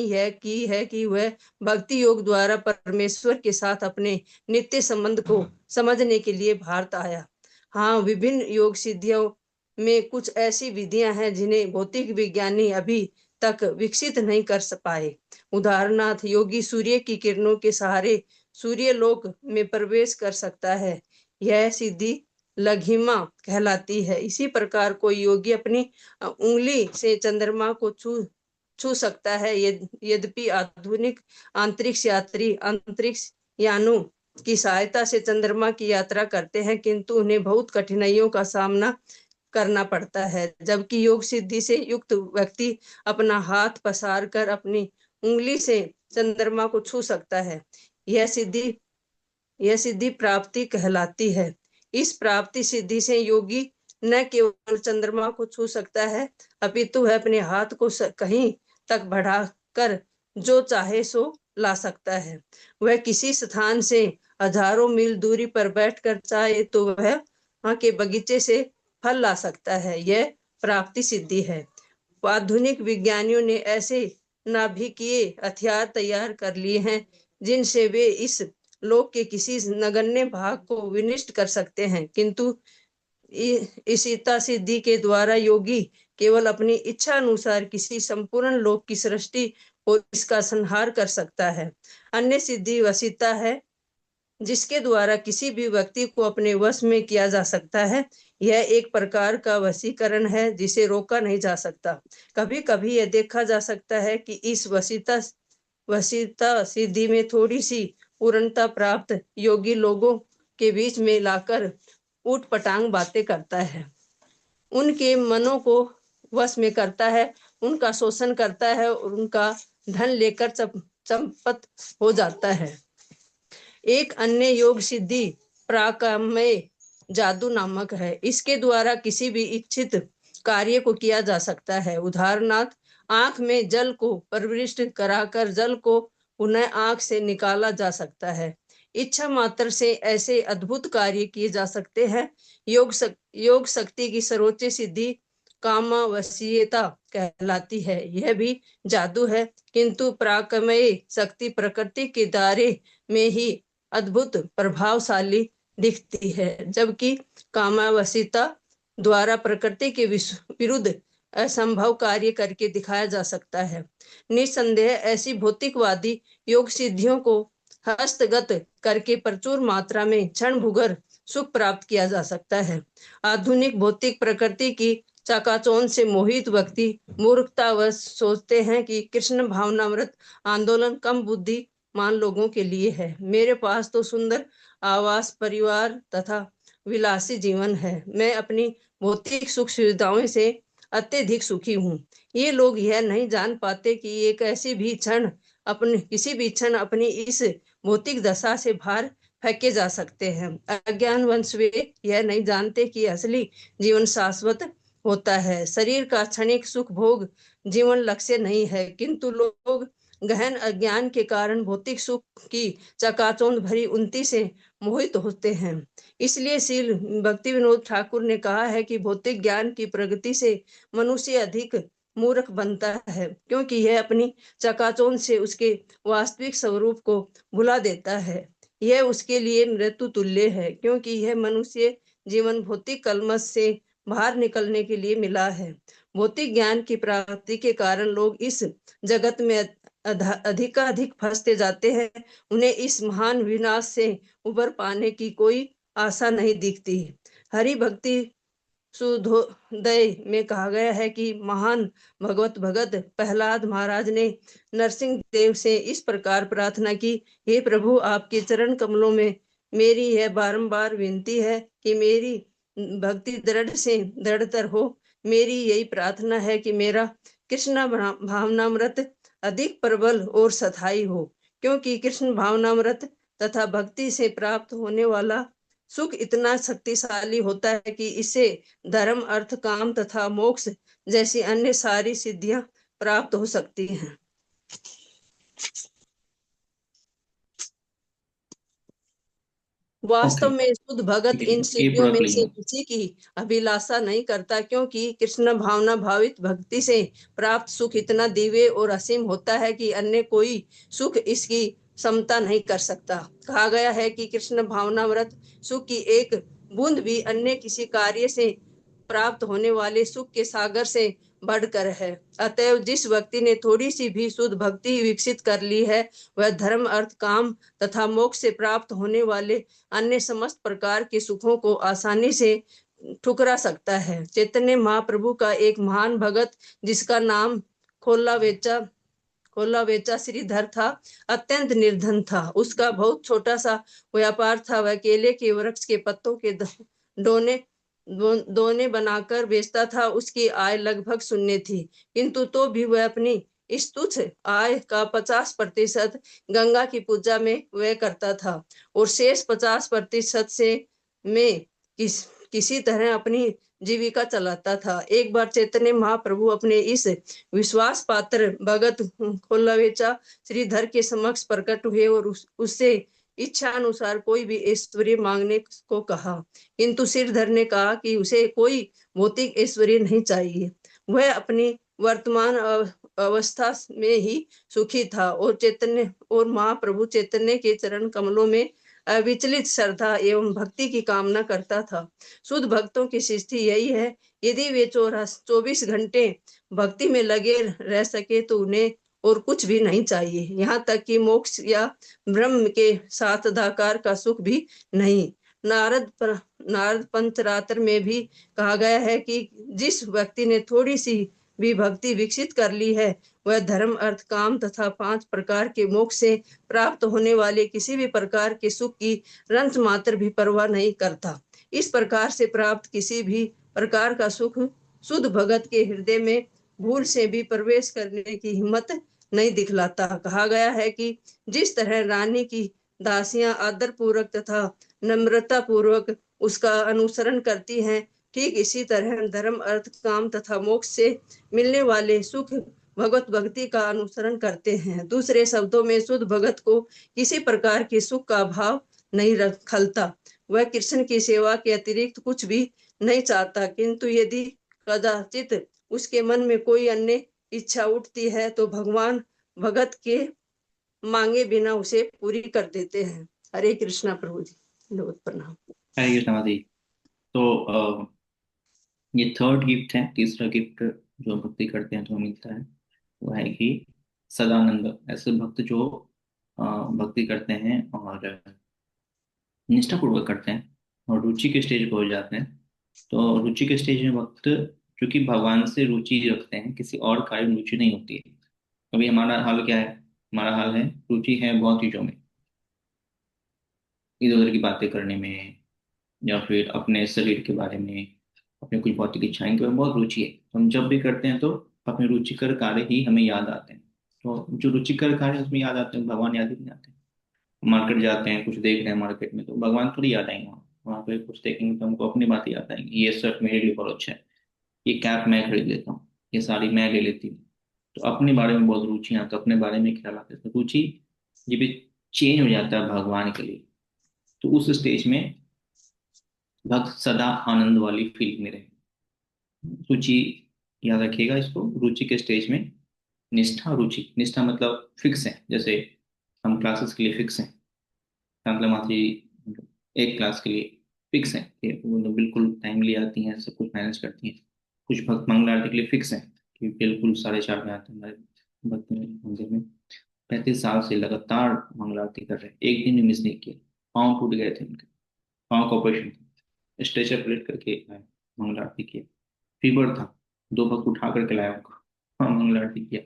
है कि वह भक्ति योग द्वारा परमेश्वर के साथ अपने नित्य संबंध को समझने के लिए भारत आया। हाँ, विभिन्न योग सिद्धियों में कुछ ऐसी विधियां हैं जिन्हें भौतिक विज्ञानी अभी तक विकसित नहीं कर पाए। उदाहरणार्थ, योगी सूर्य की किरणों के सहारे सूर्य लोक में प्रवेश कर सकता है। यह सिद्धि लघिमा कहलाती है। इसी प्रकार कोई योगी अपनी उंगली से चंद्रमा को छू सकता है। यद्यपि आधुनिक अंतरिक्ष यात्री अंतरिक्ष यानों की सहायता से चंद्रमा की यात्रा करते हैं, किंतु उन्हें बहुत कठिनाइयों का सामना करना पड़ता है। जबकि योग सिद्धि से युक्त व्यक्ति अपना हाथ पसार कर अपनी उंगली से चंद्रमा को छू सकता है। यह सिद्धि प्राप्ति कहलाती है। इस प्राप्ति सिद्धि से योगी न केवल चंद्रमा को छू सकता है, अपितु वह अपने हाथ को कहीं तक बढ़ाकर जो चाहे सो ला सकता है। वह किसी स्थान से हजारों मील दूरी पर बैठकर चाहे तो वह वहां के बगीचे से फल ला सकता है। यह प्राप्ति सिद्धि है। आधुनिक विज्ञानियों ने ऐसे नाभिकीय हथियार तैयार कर लिए हैं जिनसे वे इस लोक के किसी नगण्य भाग को विनिष्ट कर सकते हैं, किंतु इसीता सिद्धि के द्वारा योगी केवल अपनी इच्छा अनुसार किसी संपूर्ण लोक की सृष्टि और इसका संहार कर सकता है। अन्य सिद्धि वसीता है, जिसके द्वारा किसी भी व्यक्ति को अपने वश में किया जा सकता है। यह एक प्रकार का वशीकरण है जिसे रोका नहीं जा सकता। कभी कभी यह देखा जा सकता है कि इस वसीता सिद्धि में थोड़ी सी पूर्णता प्राप्त योगी लोगों के बीच में लाकर ऊट पटांग बातें करता है, उनके मनों को वश में करता है, उनका शोषण करता है और उनका धन लेकर चंपत हो जाता है। एक अन्य योग सिद्धि प्राकाम्य जादू नामक है। इसके द्वारा किसी भी इच्छित कार्य को किया जा सकता है। उदाहरणार्थ, आंख में जल को प्रविष्ट कराकर जल को पुनः आंख से निकाला जा सकता है। इच्छा मात्र से ऐसे अद्भुत कार्य किए जा सकते हैं। योग शक्ति की सर्वोच्च सिद्धि कामावश्यता कहलाती है। यह भी जादू है, किंतु प्राकमय शक्ति प्रकृति के दायरे में ही अद्भुत प्रभावशाली दिखती है, जबकि कामावश्यता द्वारा प्रकृति के विरुद्ध असंभव कार्य करके दिखाया जा सकता है। निस्संदेह ऐसी भौतिकवादी योग सिद्धियों को हस्तगत करके प्रचुर मात्रा में क्षण भुगर सुख प्राप्त किया जा सकता है। आधुनिक भौतिक प्रकृति की चकाचौंध से मोहित व्यक्ति मूर्खतावश सोचते हैं कि कृष्ण भावनामृत आंदोलन कम बुद्धिमान लोगों के लिए है। मेरे पास तो सुंदर आवास, परिवार तथा विलासी जीवन है। मैं अपनी भौतिक सुख सुविधाओं से अत्यधिक सुखी हूँ। ये लोग यह नहीं जान पाते कि एक ऐसी भी क्षण किसी भी क्षण अपनी इस भौतिक दशा से बाहर फेंके जा सकते हैं। अज्ञानवश वे यह नहीं जानते कि असली जीवन शाश्वत होता है। शरीर का क्षणिक सुख भोग जीवन लक्ष्य नहीं है, किंतु लोग गहन अज्ञान के कारण भौतिक सुख की चकाचौंध भरी उन्नति से मोहित होते हैं। इसलिए श्री भक्ति विनोद ठाकुर ने कहा है कि भौतिक ज्ञान की प्रगति से मनुष्य अधिक मूर्ख बनता है, क्योंकि यह अपनी चकाचौंध से उसके वास्तविक स्वरूप को भुला देता है। यह उसके लिए मृत्यु तुल्य है, क्योंकि यह मनुष्य जीवन भौतिक कलमश से बाहर निकलने के लिए मिला है। भौतिक ज्ञान की प्राप्ति के कारण लोग इस जगत में अधिकाधिक फंसते जाते हैं। उन्हें इस महान विनाश से उबर पाने की कोई आशा नहीं दिखती। हरि भक्ति सुधोदय में कहा गया है कि महान भगवत भगत प्रहलाद महाराज ने नरसिंह देव से इस प्रकार प्रार्थना की, हे प्रभु, आपके चरण कमलों में मेरी यह बारंबार विनती है कि मेरी भक्ति दृढ़ से दृढ़तर हो। मेरी यही प्रार्थना है कि मेरा कृष्ण भावनामृत अधिक प्रबल और स्थायी हो, क्योंकि कृष्ण भावनामृत तथा भक्ति से प्राप्त होने वाला सुख इतना शक्तिशाली होता है कि इससे धर्म, अर्थ, काम तथा मोक्ष जैसी अन्य सारी सिद्धियां प्राप्त हो सकती हैं। वास्तव में शुद्ध भगत इन सिद्धियों में से किसी की अभिलाषा नहीं करता, क्योंकि कृष्ण भावना भावित भक्ति से प्राप्त सुख इतना दिव्य और असीम होता है कि अन्य कोई सुख इसकी समता नहीं कर सकता। कहा गया है कि कृष्ण भावनामृत सुख की एक बूंद भी अन्य किसी कार्य से प्राप्त होने वाले सुख के सागर से बढ़कर है। अतएव जिस व्यक्ति ने थोड़ी सी भी शुद्ध भक्ति विकसित कर ली है, वह धर्म, अर्थ, काम तथा मोक्ष से प्राप्त होने वाले अन्य समस्त प्रकार के सुखों को आसानी से ठुकरा सकता है। चैतन्य महाप्रभु का एक महान भगत, जिसका नाम खोलावेचा श्रीधर था, अत्यंत निर्धन था। उसका बहुत छोटा सा व्यापार था। वह केले के वृक्ष के पत्तों के दोने बनाकर बेचता था। उसकी आय लगभग शून्य थी, किंतु तो भी वह अपनी इस तुच्छ आय का 50% गंगा की पूजा में व्यय करता था और शेष 50% से में किसी तरह अपनी जीविका चलाता था। एक बार चैतन्य महाप्रभु अपने इस विश्वास पात्र भगत खोलावेचा श्रीधर के समक्ष प्रकट हुए और उससे इच्छा अनुसार कोई भी ऐश्वर्य मांगने को कहा, किंतु श्रीधर ने कहा कि उसे कोई भौतिक ऐश्वर्य नहीं चाहिए। वह अपनी वर्तमान अवस्था में ही सुखी था और महाप्रभु चैतन्य के चरण कमलों में अविचलित श्रद्धा एवं भक्ति की कामना करता था। शुद्ध भक्तों की स्थिति यही है। यदि वे 24 घंटे भक्ति में लगे रह सके तो उन्हें और कुछ भी नहीं चाहिए, यहाँ तक कि मोक्ष या ब्रह्म के साक्षात्कार का सुख भी नहीं। नारद पंचरात्र में भी कहा गया है कि जिस व्यक्ति ने थोड़ी सी भी भक्ति विकसित कर ली है, वह धर्म, अर्थ, काम तथा 5 प्रकार के मोक्ष से प्राप्त होने वाले किसी भी प्रकार के सुख की रंच मात्र भी परवाह नहीं करता। इस प्रकार से प्राप्त किसी भी प्रकार का सुख शुद्ध भगत के हृदय में भूल से भी प्रवेश करने की हिम्मत नहीं दिखलाता। कहा गया है कि जिस तरह रानी की दासियां आदर पूर्वक तथा नम्रता पूर्वक उसका अनुसरण करती हैं, ठीक इसी तरह धर्म, अर्थ, काम तथा मोक्ष से मिलने वाले सुख भगवत भक्ति का अनुसरण करते हैं। दूसरे शब्दों में शुद्ध भगत को किसी प्रकार के सुख का भाव नहीं खलता। वह कृष्ण की सेवा के अतिरिक्त कुछ भी नहीं चाहता, किंतु यदि कदाचित उसके मन में कोई अन्य इच्छा उठती है तो भगवान भगत के मांगे बिना उसे पूरी कर देते हैं। हरे कृष्णा प्रभु जी, दंडवत प्रणाम। हरे कृष्ण माता जी। तो ये थर्ड गिफ्ट है। तीसरा गिफ्ट जो भक्ति करते हैं तो मिलता है वो है कि सदानंद। ऐसे भक्त जो भक्ति करते हैं और निष्ठापूर्वक करते हैं और रुचि के स्टेज पर हो जाते हैं। तो रुचि के स्टेज में भक्त जो कि भगवान से रुचि रखते हैं, किसी और कार्य में रुचि नहीं होती है। अभी हमारा हाल क्या है? हमारा हाल है रुचि है बहुत चीजों में, इधर उधर की बातें करने में, या फिर अपने शरीर के बारे में, अपने कुछ भौतिक इच्छाएं के बारे में बहुत रुचि है। तो हम जब भी करते हैं तो अपने रुचिकर कार्य ही हमें याद आते हैं। तो जो रुचिकर कार्य है उसमें याद आते हैं, भगवान याद ही नहीं आते। मार्केट जाते हैं, कुछ देख रहे हैं मार्केट में, तो भगवान थोड़ी याद आएंगे। वहाँ पे कुछ देखेंगे तो हमको अपनी बातें याद आएंगी। ये शर्ट मेरे लिए बहुत अच्छा है, ये कैप मैं खरीद लेता हूँ, ये साड़ी मैं ले लेती हूँ। तो अपने बारे में बहुत रुचियां, तो अपने बारे में ख्याल आते हैं। तो रुचि ये भी चेंज हो जाता है भगवान के लिए। तो उस स्टेज में भक्त सदा आनंद वाली फीलिंग में रहे। रुचि, याद रखिएगा इसको, रुचि के स्टेज में निष्ठा। रुचि, निष्ठा मतलब फिक्स है। जैसे हम क्लासेस के लिए फिक्स हैं, शांतला माता जी एक क्लास के लिए फिक्स है कि वो लोग बिल्कुल टाइमली आती हैं, सब कुछ मैनेज करती हैं। कुछ भक्त मंगल आरती के लिए फिक्स है कि बिल्कुल 4:30 में आते हैं। हमारे भक्त मंदिर में 35 साल से लगातार मंगल आरती कर रहे हैं, एक दिन भी मिस नहीं किया। पाँव टूट गए थे उनके, पाँव का ऑपरेशन था, स्ट्रेचर प्लेट करके आए, मंगल आरती किया। फीवर था, 2 भक्त उठा करके लाया उनको, हाँ मंगल आरती किया।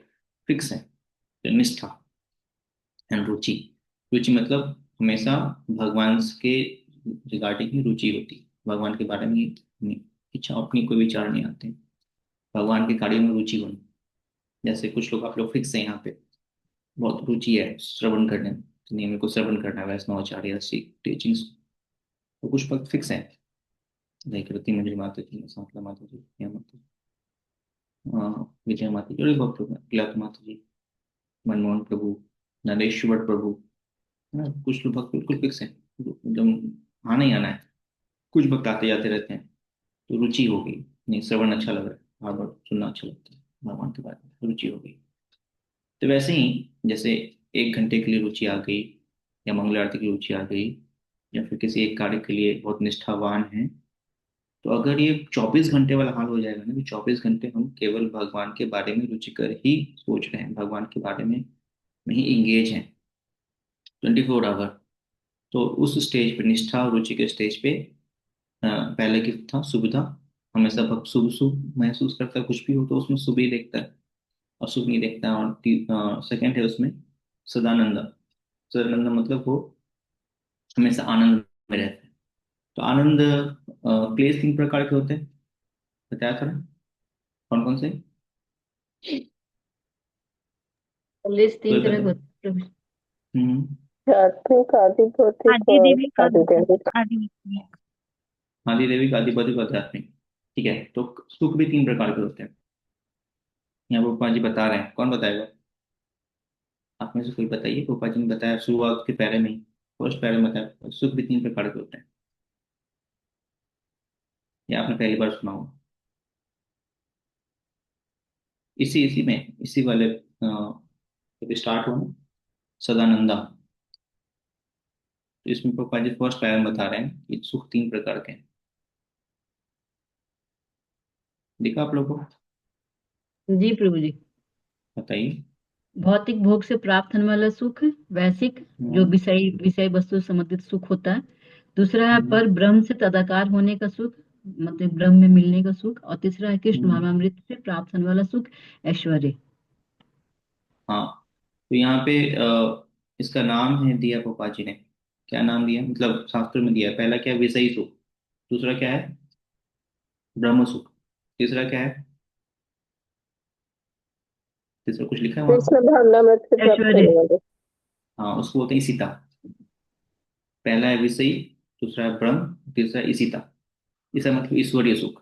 फिक्स है। तो निष्ठा एंड रुचि। रुचि मतलब हमेशा भगवान के रिगार्डिंग ही रुचि होती है, भगवान के बारे में ही इच्छा, अपनी कोई विचार नहीं आते। भगवान के कार्य में रुचि होनी। जैसे कुछ लोग, आप लोग फिक्स है यहाँ पे, बहुत रुचि है श्रवण करने में, तो नहीं मेरे को श्रवण करना है वैष्णवाचार्य टीचिंग्स। तो कुछ वक्त फिक्स है, लाइक रति मंजरी माता जी, सांतला माता जी, या माता जी, विजय माता जी, और भी बहुत लोग हैं, गिलात माता जी, मनमोहन प्रभु, नरेश्वर प्रभु, है ना। कुछ लोग भक्त बिल्कुल फिक्स है, एकदम आना ही आना है। कुछ भक्त आते जाते रहते हैं। तो रुचि हो गई, नहीं श्रवण अच्छा लग रहा है, बार बार सुनना अच्छा लगता है भगवान के बारे में, रुचि हो गई। तो वैसे ही जैसे 1 घंटे के लिए रुचि आ गई, या मंगल आरती की रुचि आ गई, या फिर किसी एक कार्य के लिए बहुत निष्ठावान है, तो अगर ये 24 घंटे वाला हाल हो जाएगा ना, कि 24 घंटे हम केवल भगवान के बारे में रुचिकर ही सोच रहे हैं, भगवान के बारे में ही इंगेज हैं 24 आवर। तो उस स्टेज पे, निष्ठा और रुचि के स्टेज पे, पहले गिफ्ट था सुविधा। हमेशा भक्त शुभ शुभ महसूस करता है, कुछ भी हो तो उसमें शुभ ही देखता है, अशुभ नहीं देखता है। और सेकंड है उसमें सदानंद। सदानंद मतलब वो हमेशा आनंद में रहता है। तो आनंद क्लेश 3 प्रकार के होते हैं, बताया था ना, कौन कौन से? कलेश कोई 3 तरह के बताए? होते हैं। हम्म। सात्विक, आदि भौतिक आदि और देवी का आदि दैविक। आदि आदि दैविक, आदि भौतिक, आध्यात्मिक। ठीक है। तो सुख भी 3 प्रकार के होते हैं। यहाँ गोपा जी बता रहे हैं, कौन बताएगा? आप में से कोई बताइए। गोपा जी ने बताया शुरुआत के पैरे में ही, फर्स्ट पैरे में बताया सुख भी 3 प्रकार के होते हैं। ये आपने पहली बार सुना होगा। इसी इसी में, इसी वाले जब स्टार्ट हुआ ना सदानंदा, तो इसमें गोपा जी फर्स्ट पैरे में बता रहे हैं कि सुख 3 प्रकार के हैं। देखा आप लोगों को? जी प्रभु जी। बताइए। भौतिक भोग से प्राप्त होने वाला सुख, वैसिक जो हम्म। विषय विषय वस्तु से संबंधित सुख होता है। दूसरा है हम्म। पर ब्रह्म से तदाकार होने का सुख, मतलब ब्रह्म में मिलने का सुख। और तीसरा है कृष्ण हम्म। भावनामृत से प्राप्त होने वाला सुख, ऐश्वर्य। हाँ। तो यहाँ पे इसका नाम है दिया गोपा जी ने। क्या नाम दिया, मतलब शास्त्र में दिया है। पहला क्या है? विषयी सुख। दूसरा क्या है? ब्रह्म सुख। तीसरा क्या है? तीसरा कुछ लिखा है वहां पे? कृष्ण भावनामृत से प्राप्त ऐश्वर्य। होने वाले। हाँ, उसको बोलते हैं इसिता। पहला है विषयी, दूसरा है ब्रह्म, तीसरा है इसिता। इसा मतलब ईश्वरीय सुख।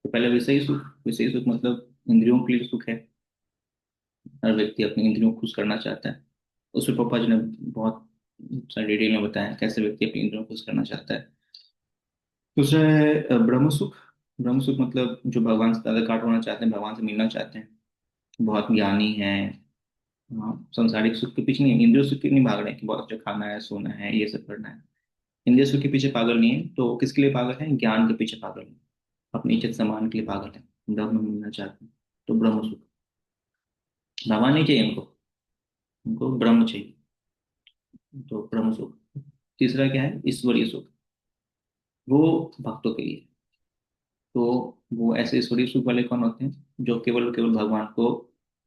तो पहला विषयी सुख। विषयी सुख मतलब इंद्रियों के लिए सुख है। हर व्यक्ति अपनी इंद्रियों को खुश करना चाहता है। उसमें पापा जी ने बहुत सारी डिटेल में बताया कैसे व्यक्ति अपनी इंद्रियों को खुश करना चाहता है। दूसरा है ब्रह्म सुख। ब्रह्म सुख मतलब जो भगवान से ज्यादा काट होना चाहते हैं, भगवान से मिलना चाहते हैं, बहुत ज्ञानी है। हाँ, सांसारिक सुख के पीछे नहीं, इंद्रिय सुख के नहीं भाग रहे हैं कि बहुत अच्छा खाना है, सोना है, ये सब करना है। इंद्रिय सुख के पीछे पागल नहीं है, तो किसके लिए पागल है? ज्ञान के पीछे पागल है, अपनी इज्जत सम्मान के लिए पागल है, ब्रह्म मिलना चाहते हैं। तो ब्रह्म सुख, भगवान नहीं चाहिए उनको, उनको ब्रह्म चाहिए। तो ब्रह्म सुख। तीसरा क्या है? ईश्वरीय सुख। वो भक्तों के लिए। तो वो ऐसे ईश्वरीय सुख वाले कौन होते हैं? जो केवल केवल भगवान को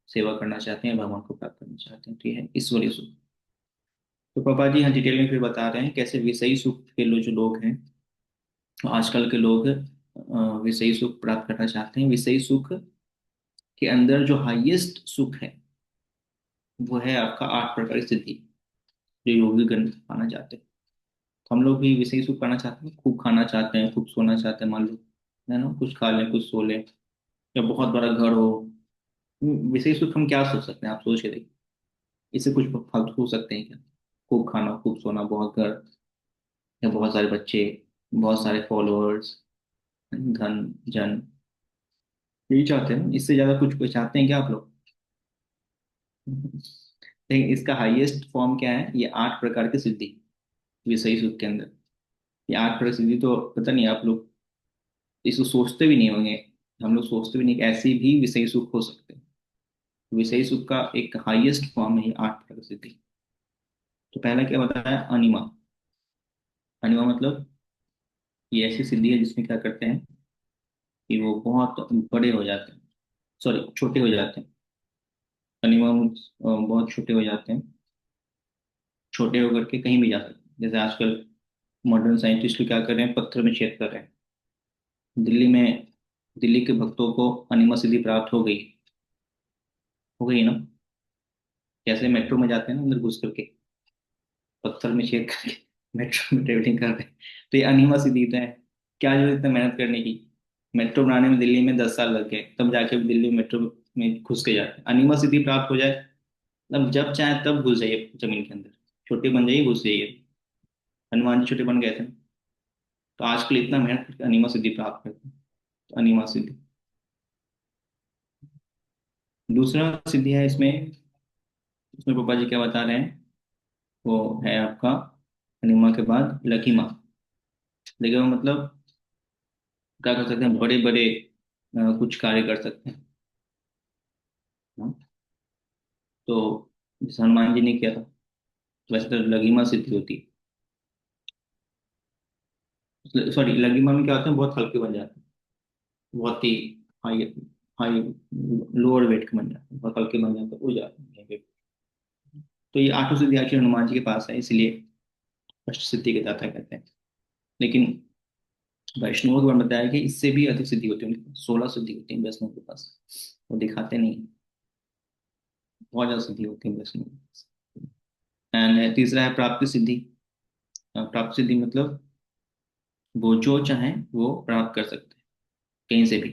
सेवा करना चाहते हैं, भगवान को प्राप्त करना चाहते हैं, तो ये है ईश्वरीय सुख। तो पापा जी यहाँ डिटेल में फिर बता रहे हैं कैसे विषयी सुख के जो लोग हैं, तो आजकल के लोग विषयी सुख प्राप्त करना चाहते हैं। विषयी सुख के अंदर जो हाईएस्ट सुख है, वो है आपका 8 प्रकार की सिद्धि, जो योगी गण पाना चाहते हैं। तो हम लोग भी विषयी सुख पाना चाहते हैं, खूब खाना चाहते हैं, खूब सोना चाहते हैं, मान लो, है ना, कुछ खा लें, कुछ सो लें, या बहुत बड़ा घर हो। विषयी सुख हम क्या सोच सकते हैं? आप सोच के देखिए, इससे कुछ फालतू हो सकते हैं क्या? खूब खाना, खूब सोना, बहुत घर, या बहुत सारे बच्चे, बहुत सारे फॉलोअर्स, धन, जन, यही चाहते हैं। इससे ज्यादा कुछ चाहते हैं क्या आप लोग? लेकिन इसका हाईएस्ट फॉर्म क्या है? ये 8 प्रकार की सिद्धि, विषयी सुख के अंदर। ये 8 प्रकार की सिद्धि तो पता नहीं आप लोग इसको सोचते भी नहीं होंगे। हम लोग सोचते भी नहीं कि ऐसी भी विषयी सुख हो सकते हैं। विषयी सुख का एक हाईएस्ट फॉर्म है ये 8 प्रकार की सिद्धि। तो पहला क्या बताया? अनिमा। अनिमा मतलब ये ऐसी सिद्धि है जिसमें क्या करते हैं कि वो बहुत बड़े हो जाते हैं, सॉरी छोटे हो जाते हैं। अनिमा बहुत छोटे हो जाते हैं, छोटे होकर के कहीं भी जा सकते हैं। जैसे आजकल मॉडर्न साइंटिस्ट क्या कर रहे हैं? पत्थर में छेद कर रहे हैं। दिल्ली में, दिल्ली के भक्तों को अनिमा सिद्धि प्राप्त हो गई, हो गई ना? कैसे मेट्रो में जाते हैं ना, अंदर घुस करके पत्थर में छेद करके मेट्रो में ट्रेवलिंग कर रहे हैं। तो ये अनिमा सिद्धि तो है। क्या जरूरत इतना मेहनत करने की? मेट्रो बनाने में दिल्ली में 10 साल लग गए, तब जाके दिल्ली मेट्रो में घुस के जाते हैं। अनिमा सिद्धि प्राप्त हो जाए, तब जब चाहे तब घुस जाइए जमीन के अंदर, छोटे बन जाइए, घुस जाइए। हनुमान जी छोटे बन गए थे। तो आजकल इतना मेहनत करके अनिमा सिद्धि प्राप्त करते हैं। तो अनिमा सिद्धि। दूसरा सिद्धि है इसमें, इसमें पापा जी क्या बता रहे हैं? वो है आपका अनिमा के बाद लकीमा। लकीमा मतलब क्या कर सकते हैं? बड़े बड़े कुछ कार्य कर सकते हैं। हाँ? तो जैसे हनुमान जी ने किया था, वैसे तो लकीमा सिद्धि होती है। सॉरी, लकीमा में क्या होता है? बहुत हल्के बन जाते हैं, बहुत ही हाई, हाई लोअर वेट के बन जाते हैं, बहुत हल्के बन जाते हैं, उड़ जाते हैं। तो ये 8 सिद्धि आखिर हनुमान जी के पास है, इसलिए अष्ट सिद्धि के दाता कहते हैं। लेकिन वैष्णवों के बारे में बताया कि इससे भी अधिक सिद्धि होती है, उनके पास 16 सिद्धि होती है वैष्णव के पास। वो दिखाते नहीं, बहुत ज्यादा सिद्धि होती है वैष्णव के पास। एंड तीसरा है प्राप्ति सिद्धि। प्राप्ति सिद्धि मतलब वो जो चाहे वो प्राप्त कर सकते हैं, कहीं से भी।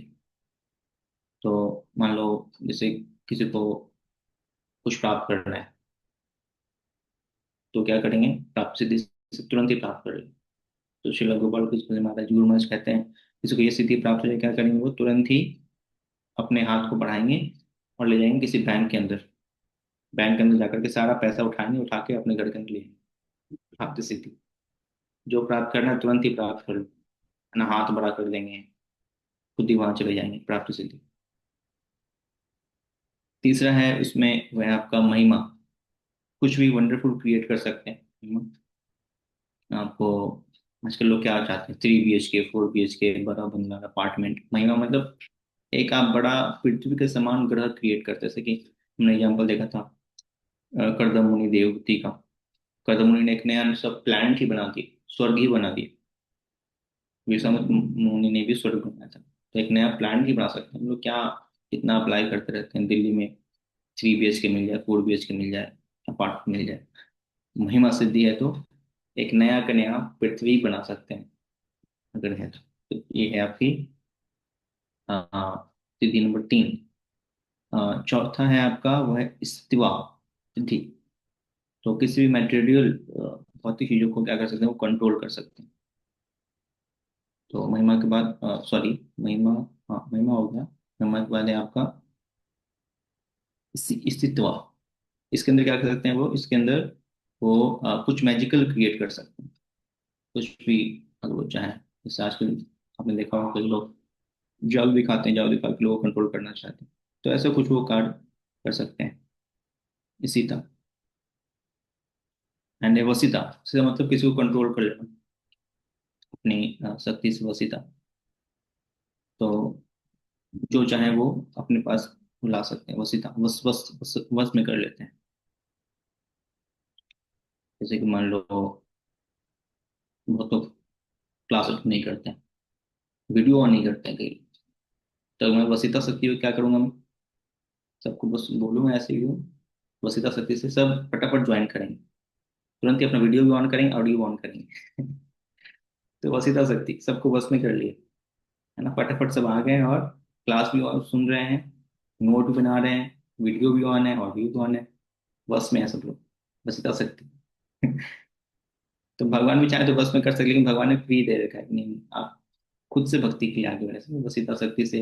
तो मान लो जैसे किसी को कुछ प्राप्त करना है, तो क्या करेंगे? प्राप्त सिद्धि से तुरंत ही प्राप्त करेंगे। तो श्रील गोपाल कृष्ण महाराज गुरु महाराज कहते हैं, किसी को ये सिद्धि प्राप्त हो जाए, क्या करेंगे? वो तुरंत ही अपने हाथ को बढ़ाएंगे और ले जाएंगे किसी बैंक के अंदर। बैंक के अंदर जाकर के सारा पैसा उठाएंगे, उठा के अपने घर के अंदर ले आएंगे। प्राप्ति सिद्धि। जो प्राप्त करना है तुरंत ही प्राप्त कर लो, है ना, हाथ बड़ा कर देंगे, खुद ही वहां चले जाएंगे। प्राप्ति सिद्धि। तीसरा है उसमें वह आपका महिमा। कुछ भी वंडरफुल क्रिएट कर सकते हैं। आपको आजकल लोग क्या चाहते हैं? 3 BHK, 4 BHK, बड़ा बंगला, अपार्टमेंट। महिमा मतलब एक आप बड़ा पृथ्वी के समान ग्रह क्रिएट करते हैं। जैसे कि हमने एग्जाम्पल देखा था करदम मुनि देवहूति का। करदम मुनि ने एक नया सब प्लैनेट ही बना दिया, स्वर्ग ही बना दिया। विश्वामित्र मुनि ने भी स्वर्ग बनाया था। तो एक नया प्लैनेट ही बना सकते हैं हम लोग। क्या इतना अप्लाई करते रहते हैं? दिल्ली में 3 BHK मिल जाए, 4 BHK मिल जाए, अपार्टमेंट मिल जाए। महिमा सिद्धि है तो एक नया का नया पृथ्वी बना सकते हैं, अगर है तो ये है आपकी सिद्धि नंबर 3। चौथा है आपका वह स्थिवा सिद्धि। तो किसी भी मटेरियल भौतिक चीजों को क्या कर सकते हैं? वो कंट्रोल कर सकते हैं। तो महिमा के बाद सॉरी, महिमा, हाँ महिमा हो गया। महिमा के बाद है आपका अस्तित्व। इसके अंदर क्या कर सकते हैं वो, इसके अंदर वो कुछ मैजिकल क्रिएट कर सकते हैं, कुछ भी अगर वो चाहें। जैसे आजकल आपने देखा होगा कुछ लोग जादू दिखाते हैं, जादू दिखा के लोगों को कंट्रोल करना चाहते हैं, तो ऐसा कुछ वो कार्ड कर सकते हैं। इसी तरह एंड वसीता, इसका मतलब किसी को कंट्रोल कर लेना अपनी शक्ति से, वसीता। तो जो चाहे वो अपने पास बुला सकते हैं, वसीता, वस में कर लेते हैं। जैसे कि मान लो बहुत लोग क्लास नहीं करते हैं, वीडियो ऑन नहीं करते हैं कहीं, तो मैं वसीता शक्ति को क्या करूंगा, मैं सबको बस बोलूंगा ऐसे ही हूँ, वसीता शक्ति से सब फटाफट ज्वाइन करेंगे, तुरंत ही अपना वीडियो भी ऑन करेंगे, ऑडियो भी ऑन करेंगे। तो वसीता शक्ति सबको बस में कर लिए, है ना, फटाफट सब आ गए और क्लास भी और सुन रहे हैं, नोट भी बना रहे हैं, वीडियो भी ऑन है, ऑडियो भी ऑन है, बस में है सब लोग, वसीता शक्ति। तो भगवान भी चाहे तो बस में कर सकते, लेकिन भगवान ने फ्री दे रखा है कि नहीं, आप खुद से भक्ति के लिए आगे बढ़े, ऐसे वसीता शक्ति से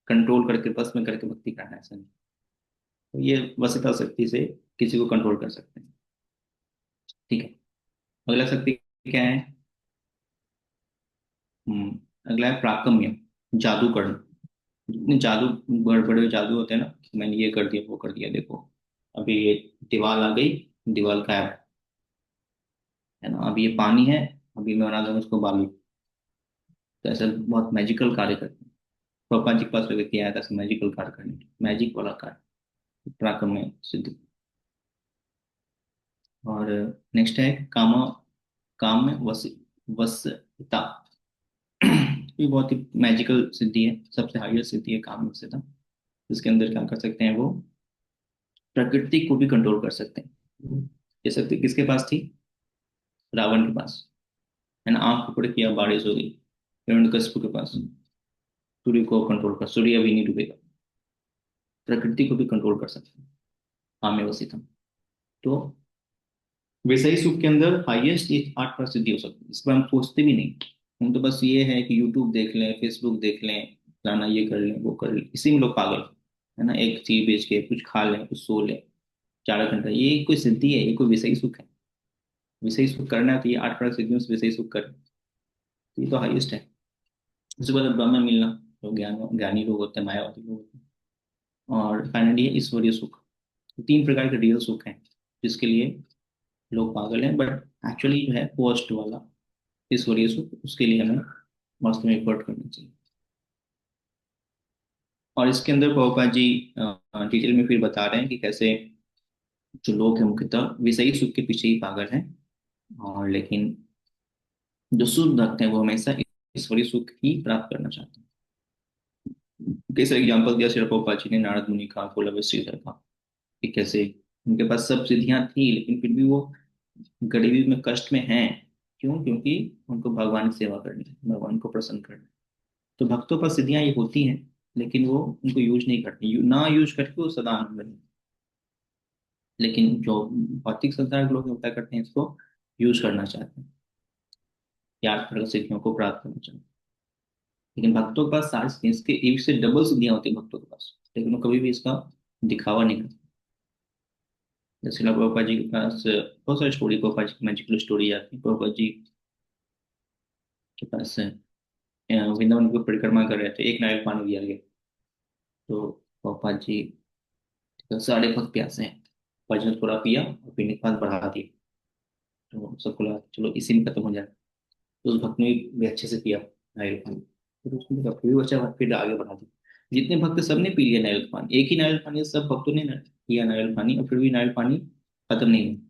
कंट्रोल करके बस में करके भक्ति करना है, ऐसा नहीं। तो ये वसीता शक्ति से किसी को कंट्रोल कर सकते हैं। ठीक है, अगला शक्ति क्या है? अगला है प्राकम्य, जादू करना। जितने जादू, बड़े बड़े जादू होते हैं ना, कि मैंने ये कर दिया वो कर दिया, देखो अभी ये दीवार आ गई, दीवार गायब, है ना, अभी ये पानी है, अभी मैं बना दूंगा उसको बालू। तो ऐसा बहुत मैजिकल कार्य करते हैं। पापा जी के पास व्यक्ति आया था मैजिकल कार्य करने, मैजिक वाला कार्य, प्राकम्य सिद्धि। और नेक्स्ट है काम, काम में वसता। ये बहुत ही मैजिकल सिद्धि है, सबसे हाईएस्ट सिद्धि है काम वसता। इसके अंदर क्या कर सकते हैं वो, प्रकृति को भी कंट्रोल कर सकते हैं। ये शक्ति किसके पास थी? रावण के पास, है ना, आंख पकड़ किया, बारिश हो गई। हिरण्यकशिपु के पास सूर्य को कंट्रोल कर, सूर्य अभी नहीं डूबेगा, प्रकृति को भी कंट्रोल कर सकते हैं काम्य वसितम। तो वैसे ही सुख के अंदर हाईएस्ट ये 8 सिद्धि हो सकती है, इस पर हम सोचते भी नहीं। हम तो बस ये है कि यूट्यूब देख लें, फेसबुक देख लें, फलाना ये कर लें वो कर लें, इसी में लोग पागल हैं, है ना, एक चीज बेच के कुछ खा लें, कुछ सो लें 4 घंटा, ये कोई सिद्धि है? ये कोई विषयी सुख है? विषयी सुख करना है तो ये 8 सिद्धियों से विषयी सुख कर, ये तो हाईएस्ट है। उसके बाद ब्रह्म में मिलना, जो ज्ञानी लोग होते हैं, मायावादी लोग होते हैं। और फाइनली है ईश्वरीय सुख। तो 3 प्रकार के रियल सुख हैं जिसके लिए लोग पागल हैं, बट एक्चुअली जो है फर्स्ट वाला ईश्वरीय सुख, उसके लिए हमें वास्तव में एफर्ट करना चाहिए। और इसके अंदर प्रभुपाद जी डिटेल में फिर बता रहे हैं कि कैसे जो लोग हैं मुख्यतः विषयी सुख के पीछे ही पागल हैं, और लेकिन जो शुद्ध भक्त हैं वो हमेशा ईश्वरीय सुख ही प्राप्त करना चाहते हैं। कैसे एग्जाम्पल दिया श्री प्रभुपाद जी ने, नारद मुनि का, कोलव श्रीधर का, कि कैसे उनके पास सब सिद्धियां थी लेकिन फिर भी वो गरीबी में, कष्ट में हैं। क्यों? क्योंकि उनको भगवान की सेवा करनी है, भगवान को प्रसन्न करना है। तो भक्तों पर सिद्धियां ये होती हैं लेकिन वो उनको यूज नहीं करते, ना यूज करके वो सदा आनंद में। लेकिन जो भौतिक संसार के लोग हैं, वो क्या करते हैं, इसको यूज करना चाहते हैं, या सिद्धियों को प्राप्त करना चाहते हैं। लेकिन भक्तों के पास सारी सिद्धियां, इसके एक से डबल सिद्धियां होती है भक्तों के पास, लेकिन वो कभी भी इसका दिखावा नहीं करते। जैसे शिला प्रभुपाद जी के पास बहुत सारी स्टोरी, प्रभुपाद जी की मैजिकल स्टोरी आती है। प्रभुपाद जी के पास वृंदावन की परिक्रमा कर रहे थे, एक नारियल पानी दिया गया, तो प्रभुपाद जी, सारे भक्त प्यासे हैं, भजन थोड़ा पिया और पीने के बाद बढ़ा दिया, तो सबको लगा चलो इसी में खत्म हो जाए। तो उस भक्त ने भी अच्छे से पिया नारियल पानी, फिर उसने कहा फिर भी बचा, फिर आगे बढ़ा दिया। जितने भक्त सबने पी लिया नारियल पानी, एक ही नारियल पानी, सब भक्तों ने पिया नारियल पानी, और फिर भी नारियल पानी खत्म नहीं हुआ।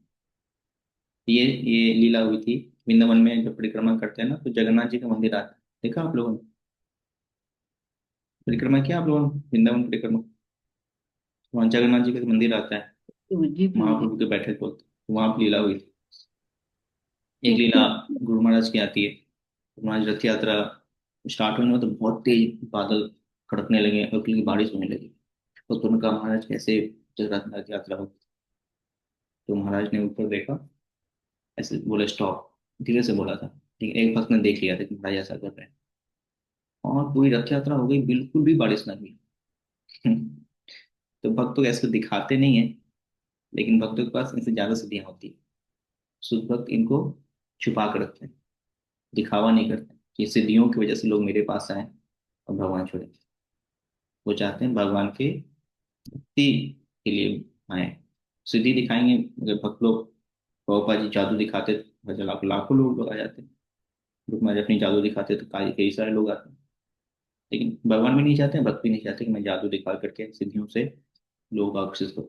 ये लीला हुई थी वृंदावन में, जब परिक्रमा करते हैं ना, तो जगन्नाथ जी का मंदिर आता है, देखा आप लोगों ने परिक्रमा किया? आप लोगों ने वृंदावन परिक्रमा, वहाँ जगन्नाथ जी का मंदिर आता है, जी महाप्रभु के बैठे को, तो वहां पे लीला हुई थी। एक लीला गुरु महाराज की आती है, गुरु महाराज रथ यात्रा स्टार्ट होने में तो बहुत तेज बादल कड़कने लगे, हल्की की बारिश होने लगी। तो तुमने कहा महाराज कैसे जगन्नाथ रथ यात्रा होगी? तो महाराज ने ऊपर देखा, ऐसे बोले स्टॉप, धीरे से बोला था, ठीक है, एक भक्त ने देख लिया था कि महाराज ऐसा कर रहे हैं, और पूरी रथ यात्रा हो गई, बिल्कुल भी बारिश ना हुई। तो भक्त तो ऐसे दिखाते नहीं है, लेकिन भक्तों के पास इनसे ज्यादा सिद्धियां होती है। शुद्ध भक्त इनको छुपा कर रखते हैं, दिखावा नहीं करते कि सिद्धियों की वजह से लोग मेरे पास आए और भगवान छोड़े। वो चाहते हैं भगवान के भक्ति के लिए आए। सिद्धि दिखाएंगे अगर भक्त लोग, प्रभुपाद जी जादू दिखाते तो लाखों लाखों लोग आ जाते। रुक्मा जी अपनी जादू दिखाते तो कई सारे लोग आते। लेकिन भगवान भी नहीं चाहते, भक्त भी नहीं चाहते कि मैं जादू दिखा करके सिद्धियों से लोग आकर्षित करूं।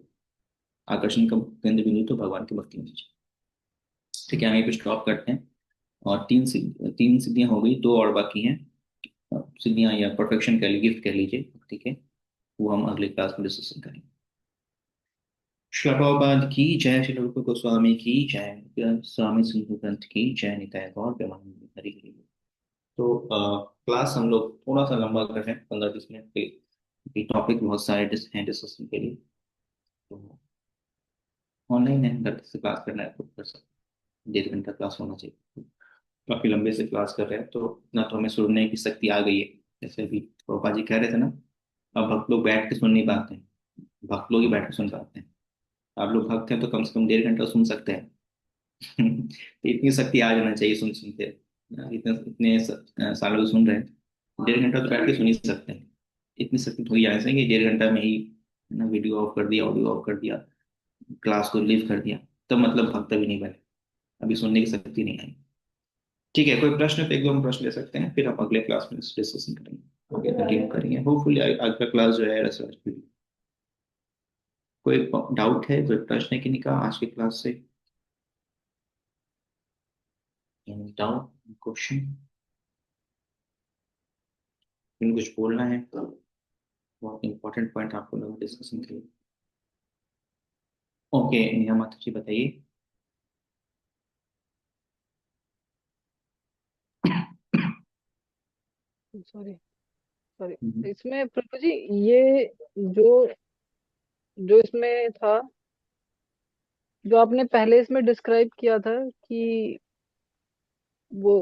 आकर्षण का केंद्र बिंदु तो भगवान की भक्ति में चाहिए। ठीक है, हम यहीं पे स्टॉप करते हैं। और तीन सिद्धियां हो गई, दो और बाकी हैं। सिद्धियां या परफेक्शन कह लीजिए, गिफ्ट कह लीजिए भक्ति के, वो हम अगले क्लास में डिस्कशन करेंगे। श्रील प्रभुपाद की जय, श्री रूप गोस्वामी की जय, स्वामी सिंधु ग्रंथ की जय, निताय गौर प्रेमानंद हरि हरि बोल। तो क्लास हम लोग थोड़ा सा लंबा कर रहे हैं, 15-20 मिनट के। टॉपिक बहुत सारे हैं डिस्कशन के लिए। तो ऑनलाइन है, घर से क्लास करना है तो कर सकते, 1.5 घंटा क्लास होना चाहिए। काफी लंबे से क्लास कर रहे हैं तो ना, तो हमें सुनने की शक्ति आ गई है। जैसे अभी पापा जी कह रहे थे ना, अब भक्त लोग बैठ के सुन नहीं पाते हैं, भक्त लोग ही बैठ के सुन पाते हैं। आप लोग भक्त हैं तो कम से कम 1.5 घंटा सुन सकते हैं। तो इतनी शक्ति आ जाना चाहिए सुन सुनते। इतने इतने सालों से सुन रहे हैं, 1.5 घंटा तो बैठ के सुन ही सकते हैं। इतनी शक्ति थोड़ी आनी चाहिए कि 1.5 घंटा में ही है ना, वीडियो ऑफ कर दिया, ऑडियो ऑफ कर दिया, क्लास को लीव कर दिया, तो मतलब भक्त भी नहीं बने, अभी सुनने की शक्ति नहीं आई। ठीक है, कोई प्रश्न तो एक दो हम प्रश्न ले सकते हैं, फिर हम अगले क्लास में डिस्कशन करेंगे, आगे कंटिन्यू करेंगे। होपफुली अगला क्लास जो है रिसर्च। कोई डाउट है, कोई प्रश्न है कि नहीं का आज की क्लास से? डाउट, क्वेश्चन, कुछ बोलना है? बहुत इंपॉर्टेंट पॉइंट आपको लगा डिस्कशन के लिए। ओके, नेहा माता जी बताइए। सॉरी सॉरी, हम्म, इसमें प्रभु जी ये जो जो इसमें था, जो आपने पहले इसमें डिस्क्राइब किया था कि वो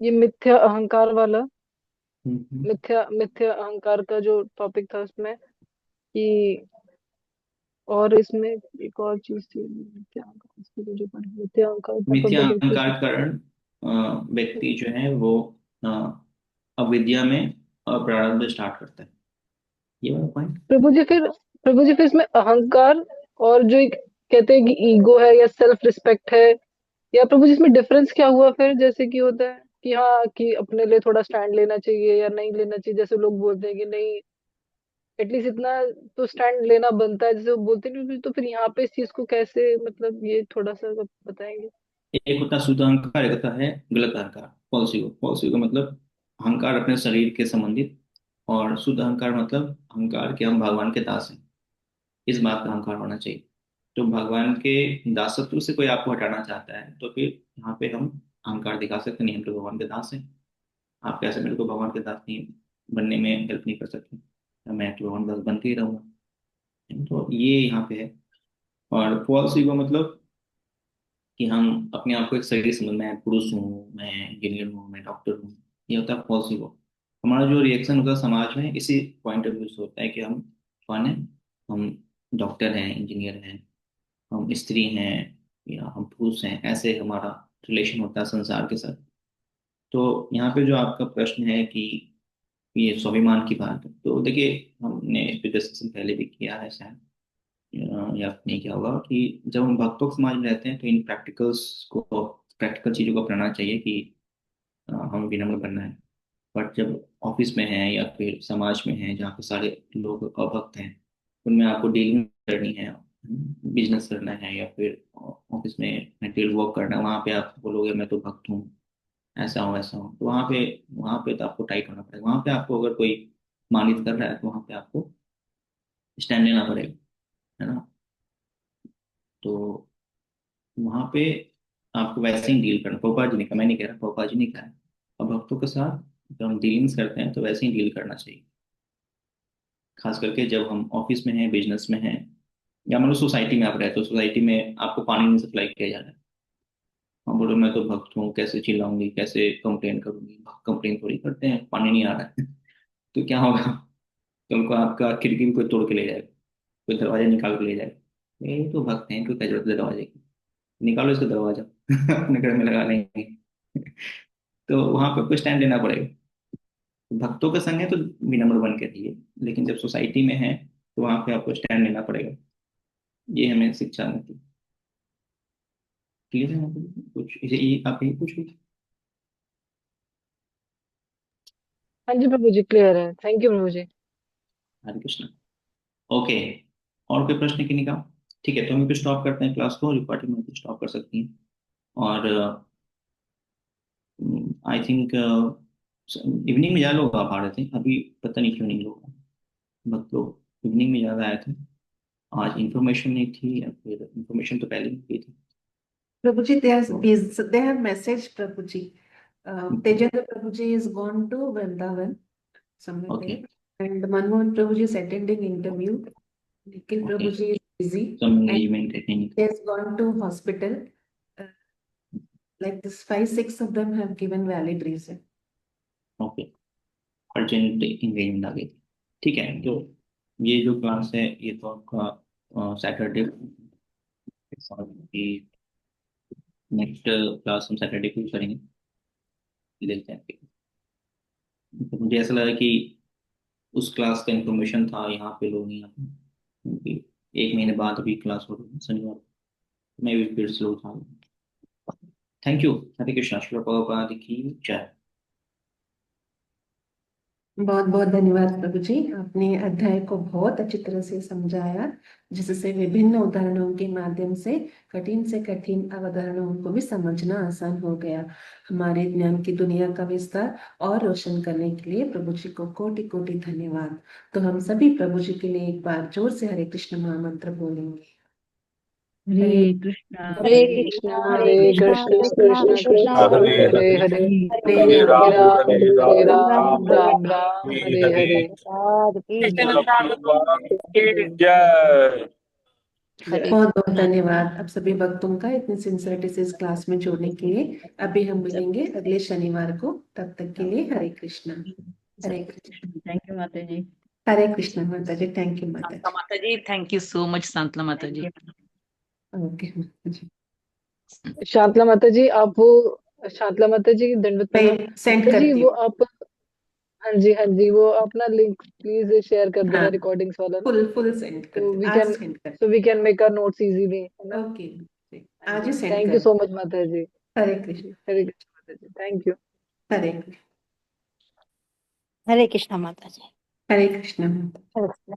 ये मिथ्या अहंकार वाला, हम्म। मिथ्या मिथ्या अहंकार का जो टॉपिक था उसमें कि, और इसमें एक और चीज थी, मिथ्या अहंकार, इसकी तो जो पढ़ी, मिथ्या अहंकार था मिथ्या प्रबल अहंकार के कारण व्यक्ति जो है वो अ, अविद्या में प्रारंभ स्टार्ट करता है, ये वाला पॉइंट। प्रभु जी फिर इसमें अहंकार और जो एक कहते हैं कि ईगो है या सेल्फ रिस्पेक्ट है, या प्रभु जी इसमें डिफरेंस क्या हुआ फिर? जैसे कि होता है कि हाँ, कि अपने लिए थोड़ा स्टैंड लेना चाहिए या नहीं लेना चाहिए, जैसे लोग बोलते हैं कि नहीं, एटलीस्ट इतना तो स्टैंड लेना बनता है, जैसे वो बोलते हैं। तो फिर यहाँ पे इस चीज को कैसे, मतलब ये थोड़ा सा आप बताएंगे? एक होता है शुद्ध अहंकार, एक होता है गलत अहंकार, फॉल्स ईगो। फॉल्स ईगो मतलब अहंकार अपने शरीर के संबंधित, और शुद्ध अहंकार मतलब अहंकार के हम भगवान के दास हैं, इस बात का अहंकार होना चाहिए। तो भगवान के दासत्व से कोई आपको हटाना चाहता है तो फिर यहाँ पे हम अहंकार दिखा सकते नहीं, हम तो भगवान के दास हैं। आप कैसे मेरे को भगवान के दास नहीं बनने में हेल्प नहीं कर सकते, तो मैं तो भगवान दास बन के ही रहूंगा। तो ये यहाँ पे है। और फॉल्स ईगो मतलब कि हम अपने आप को एक शरीर समझ, मैं पुरुष हूँ, मैं इंजीनियर हूँ, मैं डॉक्टर हूँ, ये होता है फॉल्स ईगो। हमारा जो रिएक्शन होता है समाज में इसी पॉइंट ऑफ व्यू से होता है कि हम कौन है, हम डॉक्टर हैं, इंजीनियर हैं, हम स्त्री हैं, या हम पुरुष हैं, ऐसे हमारा रिलेशन होता है संसार के साथ। तो यहाँ पे जो आपका प्रश्न है कि ये स्वाभिमान की बात है, तो देखिए हमने इस पे डिस्कशन पहले भी किया है शायद, या नहीं क्या होगा कि जब हम भक्तों के समाज में रहते हैं तो इन प्रैक्टिकल चीज़ों को अपनाना चाहिए कि हमें विनम्र बनना है। बट जब ऑफिस में है या फिर समाज में है जहाँ पे सारे लोग अभक्त हैं, उनमें आपको डीलिंग करनी है, बिजनेस करना है, या फिर ऑफिस में मेटेरियल वर्क करना है, वहाँ पे आप बोलोगे मैं तो भक्त हूँ, ऐसा हूँ ऐसा हूँ, तो वहाँ पे तो आपको टाइट होना पड़ेगा। वहाँ पे आपको अगर कोई मानित कर रहा है तो वहाँ पे आपको स्टैंड लेना पड़ेगा, है ना। तो वहां पे आपको वैसे ही डील करना, प्रभुपाद जी ने कहा, मैं नहीं कह रहा, प्रभुपाद जी ने कहा है। और भक्तों के साथ जब हम डीलिंग्स करते हैं तो वैसे ही डील करना चाहिए, खास करके जब हम ऑफिस में हैं, बिजनेस में हैं, या मतलब सोसाइटी में आप रहते हो, सोसाइटी में आपको पानी नहीं सप्लाई किया जा रहा है, हम बोलो मैं तो भक्त हूँ, कैसे चिल्लाऊंगी, कैसे कंप्लेन करूंगी। कंप्लेन थोड़ी करते हैं, पानी नहीं आ रहा है तो क्या होगा, तुमको आपका खिड़की भी कोई तोड़ के ले जाएगा, कोई दरवाजा निकाल के ले जाएगा। ये तो भक्त हैं, कोई क्या जरूरत है दरवाजे की, निकालो इसका दरवाजा अपने घर में लगा लेंगे तो वहां पे आपको स्टैंड लेना पड़ेगा। भक्तों का संग है तो विनम्र बन के रहिए, लेकिन जब सोसाइटी में है तो वहां पे आपको स्टैंड लेना पड़ेगा। ये हमें शिक्षा मिलती है। क्लियर है आपको? कुछ इसे ये आप यही पूछ रही थी? हाँ जी प्रभु जी, क्लियर है, thank you Prabhu ji. Hare Krishna. Okay, और कोई प्रश्न की निकाह? ठीक है, तो हम यहाँ पे स्टॉप करते हैं क्लास को, रिकॉर्डिंग में स्टॉप कर सकती हैं। और आई थिंक इवनिंग में ज़्यादा लोग आ रहे थे, अभी पता नहीं क्यों नहीं लोग, मतलब इवनिंग में ज़्यादा आए थे। आज इंफॉर्मेशन नहीं थी या फिर इंफॉर्मेशन तो पहले ही थी। Prabhuji, they have message, Prabhuji. Tejendra Prabhuji is gone to Vrindavan, somewhere Okay. there. And Manmohan Prabhuji is attending interview. Nikhil Okay. Prabhuji is busy. Some And engagement he technique. has gone to hospital. Like this, 5-6 of them have given valid reason. Okay, urgent engagement आ गई थी। ठीक है, तो ये जो class है ये तो आपका सैटरडे की नेक्स्ट क्लास हम सैटरडे को ही करेंगे, देखते हैं। तो मुझे ऐसा लगा कि उस क्लास का इंफॉर्मेशन था, यहाँ पे लोग नहीं आते क्योंकि 1 महीने बाद अभी क्लास हो रही है शनिवार को। मैं भी फिर स्लो था। Thank you. हरे कृष्णा। श्रील प्रभुपाद की जय। बहुत बहुत धन्यवाद प्रभु जी, आपने अध्याय को बहुत अच्छी तरह से समझाया, जिससे विभिन्न उदाहरणों के माध्यम से कठिन अवधारणाओं को भी समझना आसान हो गया। हमारे ज्ञान की दुनिया का विस्तार और रोशन करने के लिए प्रभु जी को कोटि कोटि धन्यवाद। तो हम सभी प्रभु जी के लिए एक बार जोर से हरे कृष्ण महामंत्र बोलेंगे। हरे कृष्णा हरे हरे कृष्णा कृष्णा हरे हरे कृष्णा कृष्ण कृष्णा कृष्ण कृष्णा कृष्ण हरे हरे हरे हरे, हरे हरे राम हरे राम राम हरे हरे राम, राम राम राम हरे हरे। प्रसाद की जय। जय। हरे बहुत बहुत धन्यवाद आप सभी भक्तों का इतनी सिंसियरिटी से इस क्लास में जोड़ने के लिए। अभी हम मिलेंगे अगले शनिवार को, तब तक के लिए हरे कृष्णा। हरे कृष्ण। थैंक यू माता जी। हरे कृष्णा माता जी, थैंक यू माता शांता जी। माता जी, थैंक यू सो मच शांतला माता जी। ओके माता जी, शांतला माता जी, आप वो शांतला माता जी दंडवत प्रणाम। मैं सेंड माता जी करती वो हूँ। आप, हाँ जी हाँ जी, वो अपना लिंक प्लीज शेयर कर देना हाँ, रिकॉर्डिंग्स वाला ना, फुल सेंड तो करती, वी आज कैन सेंड कर। So we can make our notes easily, है ना। ओके, हाँ आज जी, ही सेंड थैंक यू कर। सो मच माता जी। हरे हाँ कृष्ण। जी, हरे कृष्ण माता जी, थैंक यू। हरे कृष्ण। हरे कृष्णा माता जी। हरे कृष्ण माता।